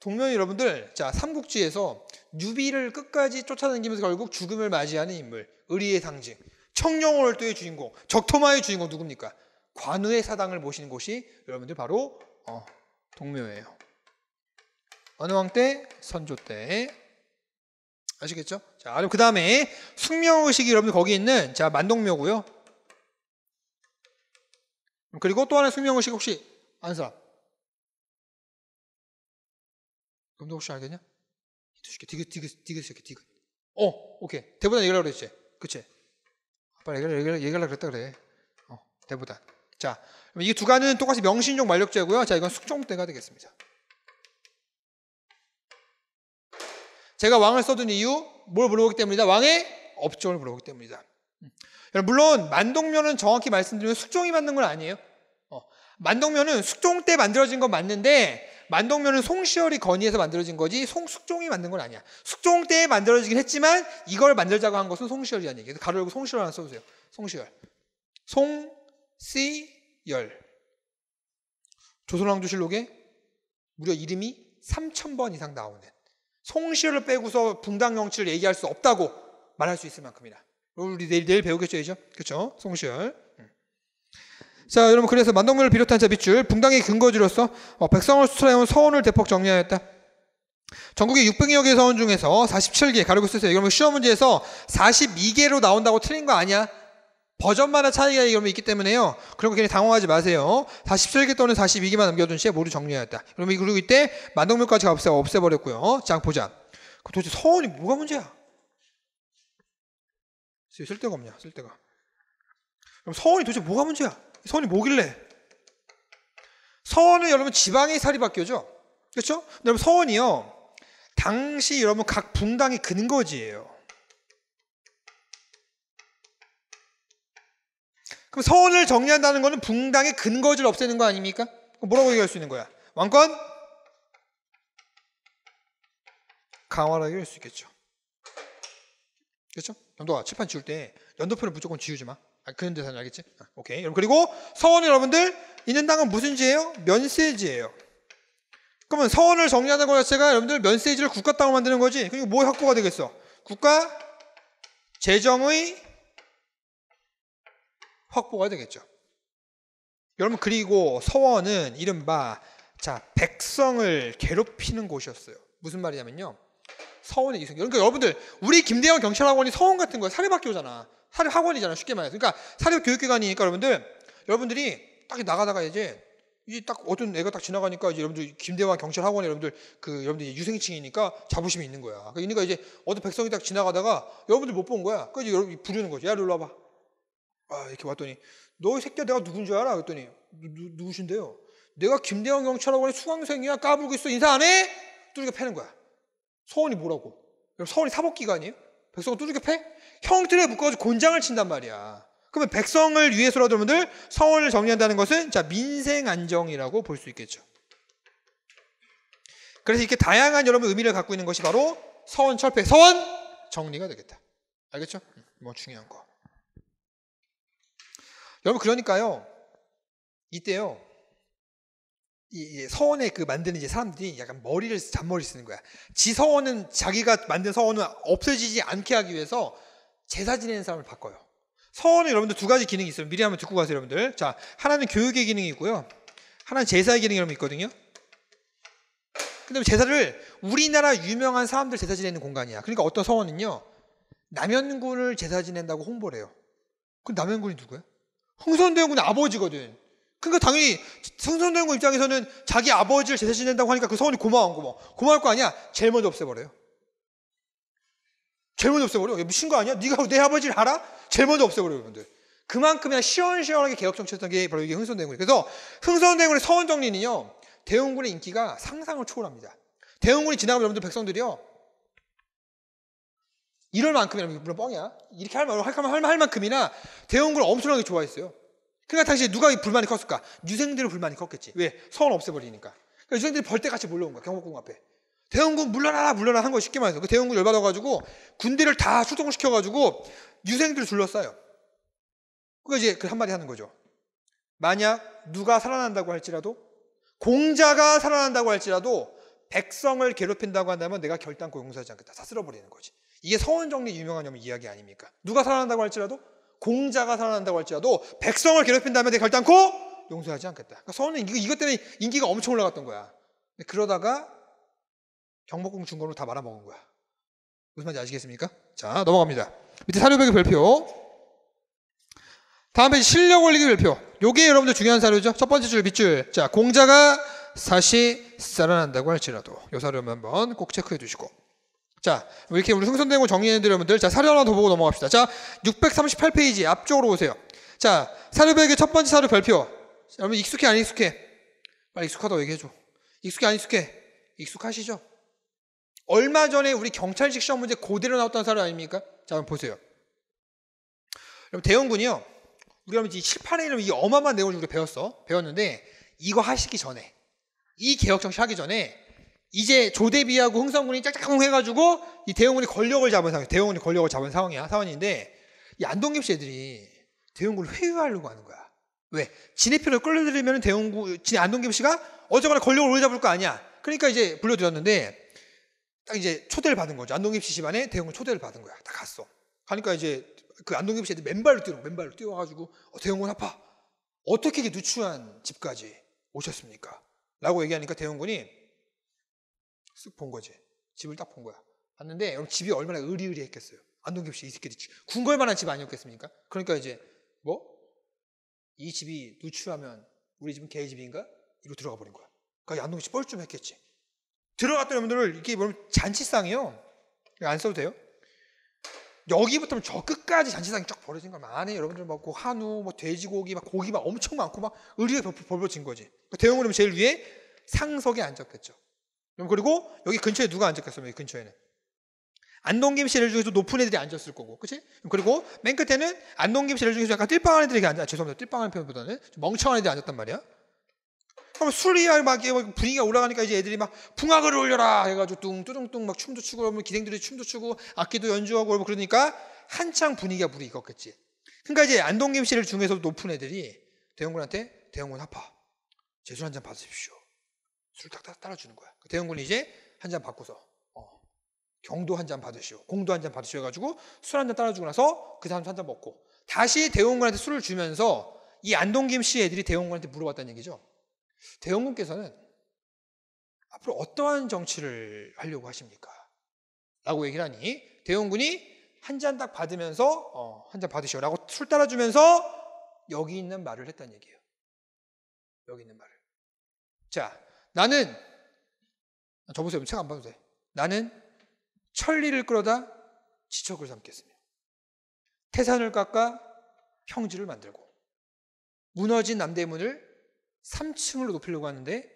동묘는 여러분들, 자, 삼국지에서 유비를 끝까지 쫓아다니면서 결국 죽음을 맞이하는 인물, 의리의 상징, 청룡월도의 주인공, 적토마의 주인공 누굽니까? 관우의 사당을 모시는 곳이 여러분들 바로 동묘예요. 어느 왕 때? 선조 때. 아시겠죠? 자, 그럼 그 다음에 숭명의식이 여러분들 거기 있는, 자, 만동묘고요. 그리고 또 하나의 숭명의식 혹시 아는 사람? 여러분들 혹시 알겠냐? 디귿. 오케이. 대보단 얘기하려고 그랬지? 그치? 빨리 얘기하려고 그랬다 그래. 대보단. 자, 이 두 가지는 똑같이 명신종 만력제고요. 자, 이건 숙종때가 되겠습니다. 제가 왕을 써둔 이유, 뭘 물어보기 때문이다? 왕의 업적을 물어보기 때문이다. 물론 만동묘는 정확히 말씀드리면 숙종이 만든 건 아니에요. 만동묘는 숙종 때 만들어진 건 맞는데, 만동묘는 송시열이 건의해서 만들어진 거지 숙종이 만든 건 아니야. 숙종 때 만들어지긴 했지만 이걸 만들자고 한 것은 송시열이 아니에요. 그래서 가로 열고 송시열 하나 써주세요. 송시열. 송시열. 조선왕조실록에 무려 이름이 3000번 이상 나오는, 송시열을 빼고서 붕당 영치를 얘기할 수 없다고 말할 수 있을 만큼이다. 우리 내일 배우겠죠, 이죠? 그렇죠? 송시열. 자, 여러분, 그래서 만동묘를 비롯한 자 밑줄, 붕당의 근거지로서 백성을 수출해온 서원을 대폭 정리하였다. 전국에 600여 개 서원 중에서 47개 가르고 쓰세요. 이러면 시험 문제에서 42개로 나온다고 틀린 거 아니야? 버전마다 차이가 있기 때문에요. 그런 거 괜히 당황하지 마세요. 47개 또는 42개만 남겨둔 시에 모두 정리하였다. 그러면 그리고 이때 만동묘까지 없애버렸고요. 자, 보자. 그럼 도대체 서원이 뭐가 문제야? 쓸데가 없냐, 쓸데가. 그럼 서원이 도대체 뭐가 문제야? 서원이 뭐길래? 서원은 여러분 지방의 살이 바뀌어죠? 그렇죠? 여러분 서원이요, 당시 여러분 각 붕당의 근거지예요. 그럼 서원을 정리한다는 것은 붕당의 근거지를 없애는 거 아닙니까? 그럼 뭐라고 얘기할 수 있는 거야? 왕권 강화라고 할 수 있겠죠. 그렇죠? 연도아 칠판 지울 때 연도표를 무조건 지우지 마. 그런 데서 알겠지? 오케이. 그리고 서원 여러분들 있는 당은 무슨 지예요? 면세지예요. 그러면 서원을 정리하는 것 자체가 여러분들 면세지를 국가 땅으로 만드는 거지. 그리고 뭐 확보가 되겠어? 국가 재정의 확보가 되겠죠. 여러분 그리고 서원은 이른바 백성을 괴롭히는 곳이었어요. 무슨 말이냐면요, 서원의 이성. 그러니까 여러분들 우리 김대원 경찰학원이 서원 같은 거야. 사립학교잖아. 사립학원이잖아. 쉽게 말해서. 그러니까 사립교육기관이니까 여러분들이 딱 나가다가 이제 딱 어떤 애가 딱 지나가니까 이제 여러분들 김대원 경찰학원에 여러분들 유생층이니까 자부심이 있는 거야. 그러니까 이제 어떤 백성이 딱 지나가다가 여러분들 못 본 거야. 그래서 여러분 부르는 거지. 야, 일로 와봐. 이렇게 왔더니 너 이 새끼야 내가 누군 줄 알아? 그랬더니 누구신데요? 내가 김대원 경찰학원의 수강생이야. 까불고 있어. 인사 안 해? 두들겨 패는 거야. 서원이 뭐라고? 서원이 사법기관이에요? 백성을 두들겨 패? 형틀에 묶어가지고 곤장을 친단 말이야. 그러면 백성을 위해서라도 여러분들 서원을 정리한다는 것은 민생안정이라고 볼 수 있겠죠. 그래서 이렇게 다양한 여러분 의미를 갖고 있는 것이 바로 서원 철폐, 서원 정리가 되겠다. 알겠죠? 뭐 중요한 거. 여러분 그러니까요, 이때요, 이 서원에 만드는 이제 사람들이 약간 잔머리 쓰는 거야. 지 서원은, 자기가 만든 서원은 없어지지 않게 하기 위해서 제사 지내는 사람을 바꿔요. 서원은 여러분들 두 가지 기능이 있어요. 미리 한번 듣고 가세요, 여러분들. 하나는 교육의 기능이 있고요, 하나는 제사의 기능이 여러분 있거든요. 근데 제사를 우리나라 유명한 사람들 제사 지내는 공간이야. 그러니까 어떤 서원은요, 남현군을 제사 지낸다고 홍보를 해요. 그럼 남현군이 누구야? 흥선대원군의 아버지거든. 그러니까 당연히 흥선대원군 입장에서는 자기 아버지를 제사 지낸다고 하니까 그 서원이 고마운 거, 고마울 거 아니야? 제일 먼저 없애버려요. 제일 먼저 없애버려. 미친 거 아니야? 네가 내 아버지를 알아? 제일 먼저 없애버려요, 여러분들. 그만큼 그냥 시원시원하게 개혁 정치했던 게 바로 이게 흥선대원군이에요. 그래서 흥선대원군의 서원 정리는요, 대원군의 인기가 상상을 초월합니다. 대원군이 지나가면 여러분들 백성들이요, 이럴 만큼이나, 물론 뻥이야, 이렇게 할 만큼이나 대원군을 엄청나게 좋아했어요. 그러니까 당시에 누가 불만이 컸을까? 유생들은 불만이 컸겠지. 왜? 서원 없애버리니까. 그러니까 유생들이 벌떼같이 몰려온 거야, 경복궁 앞에. 대원군 물러나라 한 거 쉽게 말해서. 그 대원군 열받아가지고 군대를 다 출동을 시켜가지고 유생들을 둘러싸요. 그거 이제 그 한마디 하는 거죠. 만약 누가 살아난다고 할지라도, 공자가 살아난다고 할지라도 백성을 괴롭힌다고 한다면 내가 결단코 용서하지 않겠다. 다 쓸어버리는 거지. 이게 서원 정리 유명한 이야기 아닙니까? 누가 살아난다고 할지라도, 공자가 살아난다고 할지라도 백성을 괴롭힌다면 내가 결단코 용서하지 않겠다. 그러니까 서원은 이것 때문에 인기가 엄청 올라갔던 거야. 그러다가 경복궁 중건으로 다 말아먹은 거야. 무슨 말인지 아시겠습니까? 자, 넘어갑니다. 밑에 사료배기 별표. 다음 페이지 실력 올리기 별표. 요게 여러분들 중요한 사료죠. 첫 번째 줄 밑줄. 자, 공자가 사시 살아난다고 할지라도 요 사료 한번 꼭 체크해 두시고. 자, 이렇게 우리 흥선대원 정리해드린 여러분들, 자, 사료 하나 더 보고 넘어갑시다. 자, 638페이지 앞쪽으로 오세요. 자, 사료배기 첫 번째 사료 별표. 여러분 익숙해 안 익숙해? 빨리 익숙하다고 얘기해줘. 익숙해 안 익숙해? 익숙하시죠? 얼마 전에 우리 경찰직 시험 문제 그대로 나왔던 사료 아닙니까? 자, 한번 보세요. 여러분 대원군이요, 우리가 이제 칠판에 이런 이 어마어마한 내용을 우리가 배웠는데, 이거 하시기 전에, 이 개혁 정치 하기 전에 이제 조대비하고 흥선군이 짝짝꿍 해가지고 이 대원군이 권력을 잡은 상황, 대원군이 권력을 잡은 상황인데, 이 안동김씨 애들이 대원군을 회유하려고 하는 거야. 왜? 지네 편을 끌어들이면 안동김씨가 어쨌거나 권력을 오래 잡을 거 아니야. 그러니까 이제 불러들였는데, 딱 이제 초대를 받은 거죠. 안동김씨 집안에 대원군 초대를 받은 거야. 다 갔어. 가니까 이제 그 안동김씨 애들 맨발로 뛰어와가지고 대원군 아파. 어떻게 이렇게 누추한 집까지 오셨습니까? 라고 얘기하니까 대원군이 쓱 본 거지. 집을 딱 본 거야. 봤는데 여러분 집이 얼마나 으리으리했겠어요. 안동김씨 이 새끼들이 궁궐만한 집 아니었겠습니까? 그러니까 이제 이 집이 누추하면 우리 집은 개집인가? 이러고 들어가 버린 거야. 그러니까 안동김씨 뻘쭘했겠지. 들어갔던 여러분들 이게 잔치상이요. 안 써도 돼요. 여기부터 저 끝까지 잔치상이 쫙 벌어진 거 안에 여러분들 그 한우, 돼지고기, 고기 엄청 많고 으리에 벌벌진 거지. 대원군은 제일 위에 상석에 앉았겠죠. 그리고 여기 근처에 누가 앉았겠어요? 여기 근처에는 안동김 씨 애들 중에서 높은 애들이 앉았을 거고, 그치? 그리고 맨 끝에는 안동김 씨 애들 중에서 약간 띨빵한 애들이 죄송합니다. 띨빵한 표현보다는 좀 멍청한 애들이 앉았단 말이야. 그럼 술이 막 분위기가 올라가니까 이제 애들이 막 붕악을 올려라 해가지고 뚱뚜둥뚱 막 춤도 추고, 그러면 기생들이 춤도 추고 악기도 연주하고 그러니까 한창 분위기가 물이 익었겠지. 그러니까 이제 안동김 씨 애들 중에서도 높은 애들이 대형군한테 대형군 아파, 제 술 한 잔 받으십시오. 술 딱 따라주는 거야. 대형군이 이제 한 잔 받고서 경도 한 잔 받으시오, 공도 한 잔 받으시오 해가지고 술 한 잔 따라주고 나서 그 사람 한 잔 먹고 다시 대형군한테 술을 주면서 이 안동김 씨 애들이 대형군한테 물어봤다는 얘기죠. 대형군께서는 앞으로 어떠한 정치를 하려고 하십니까? 라고 얘기를 하니 대형군이 한 잔 딱 받으면서 한 잔 받으시오 라고 술 따라주면서 여기 있는 말을 했다는 얘기예요. 여기 있는 말을. 자, 나는 저 보세요. 책 안 봐도 돼. 나는 천리를 끌어다 지척을 삼겠으며 태산을 깎아 평지를 만들고 무너진 남대문을 3층으로 높이려고 하는데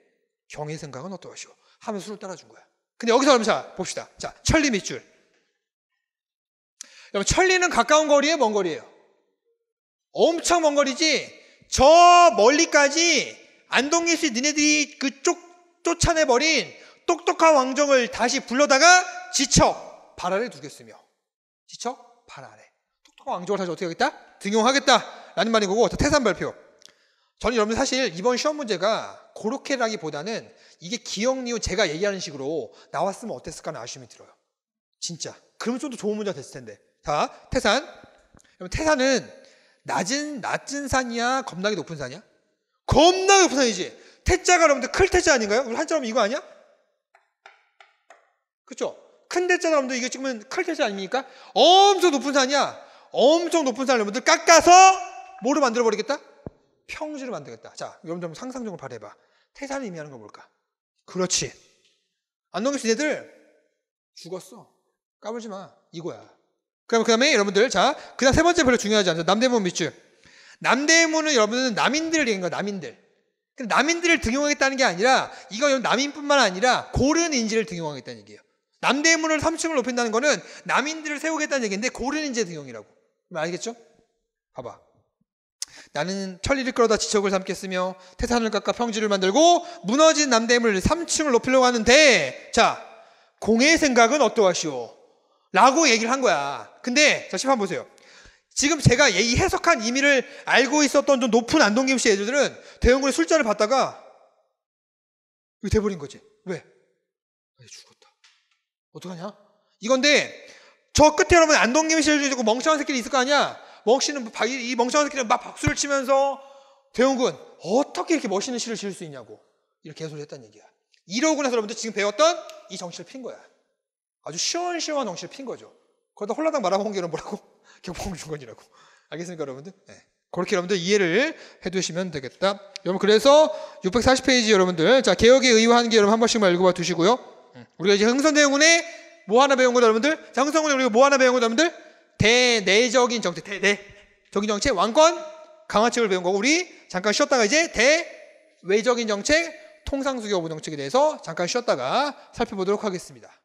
경의 생각은 어떠하시오? 하면서 술을 따라준 거야. 근데 여기서 그럼 자 봅시다. 자, 천리 밑줄. 여러분, 천리는 가까운 거리에 먼 거리예요. 엄청 먼 거리지. 저 멀리까지 안동김 씨 니네들이 쫓아내버린 똑똑한 왕정을 다시 불러다가 지척 발 아래 두겠으며, 지척 발 아래 똑똑한 왕정을 다시 어떻게 하겠다? 등용하겠다라는 말인 거고, 태산 발표. 저는 여러분 사실 이번 시험 문제가 그렇게라기보다는 이게 기억, 니은 제가 얘기하는 식으로 나왔으면 어땠을까 하는 아쉬움이 들어요. 진짜. 그러면 좀 더 좋은 문제가 됐을 텐데. 자, 태산. 여러분, 태산은 낮은 산이야? 겁나게 높은 산이야? 겁나게 높은 산이지. 태자가 여러분들 클 태자 아닌가요? 우리 한자로 이거 아니야? 그쵸? 큰 태자가 여러분들 이게 지금은 클 태자 아닙니까? 엄청 높은 산이야. 엄청 높은 산을 여러분들 깎아서 뭐로 만들어버리겠다? 평지를 만들겠다. 자, 여러분들 한번 상상적으로 발해봐. 태산이 의미하는 건 뭘까? 그렇지. 안동김 씨 얘들 죽었어. 까불지 마. 이거야. 그 다음에 여러분들, 자, 그 다음 세 번째 별로 중요하지 않죠? 남대문 밑줄. 남대문은 여러분들은 남인들을 얘기한 거야, 남인들. 근데 남인들을 등용하겠다는 게 아니라, 이거 남인뿐만 아니라 고른 인지를 등용하겠다는 얘기예요. 남대문을 3층을 높인다는 거는 남인들을 세우겠다는 얘기인데, 고른 인지의 등용이라고. 알겠죠? 봐봐. 나는 천리를 끌어다 지척을 삼겠으며, 태산을 깎아 평지를 만들고, 무너진 남대문을 3층을 높이려고 하는데, 자, 공의 생각은 어떠하시오? 라고 얘기를 한 거야. 근데 자, 시판 보세요. 지금 제가 이 해석한 의미를 알고 있었던 좀 높은 안동김 씨 애들은 대형군의 술자를 받다가 이거 돼버린 거지. 왜? 죽었다. 어떡하냐? 이건데 저 끝에 여러분 안동김 씨 애들 중에 멍청한 새끼들이 있을 거 아니야? 이 멍청한 새끼들은 막 박수를 치면서 대형군 어떻게 이렇게 멋있는 시를 지을 수 있냐고 이렇게 개소리 했다는 얘기야. 이러고 나서 여러분들 지금 배웠던 이 정치를 핀 거야. 아주 시원시원한 정치를 핀 거죠. 거기다 홀라당 말아먹은 게 뭐라고? 경복중건이라고. 알겠습니까, 여러분들? 네. 그렇게 여러분들 이해를 해두시면 되겠다. 여러분, 그래서 640페이지 여러분들, 자, 개혁에 의유한 게 여러분 한 번씩만 읽어봐 두시고요. 우리가 이제 흥선대원군의 뭐 하나 배운 거다, 여러분들? 자, 흥선대원군의 우리가 뭐 하나 배운 거다, 여러분들? 대내적인 정책, 대내적인 정책, 왕권 강화책을 배운 거고, 우리 잠깐 쉬었다가 이제 대외적인 정책, 통상수교 정책에 대해서 잠깐 쉬었다가 살펴보도록 하겠습니다.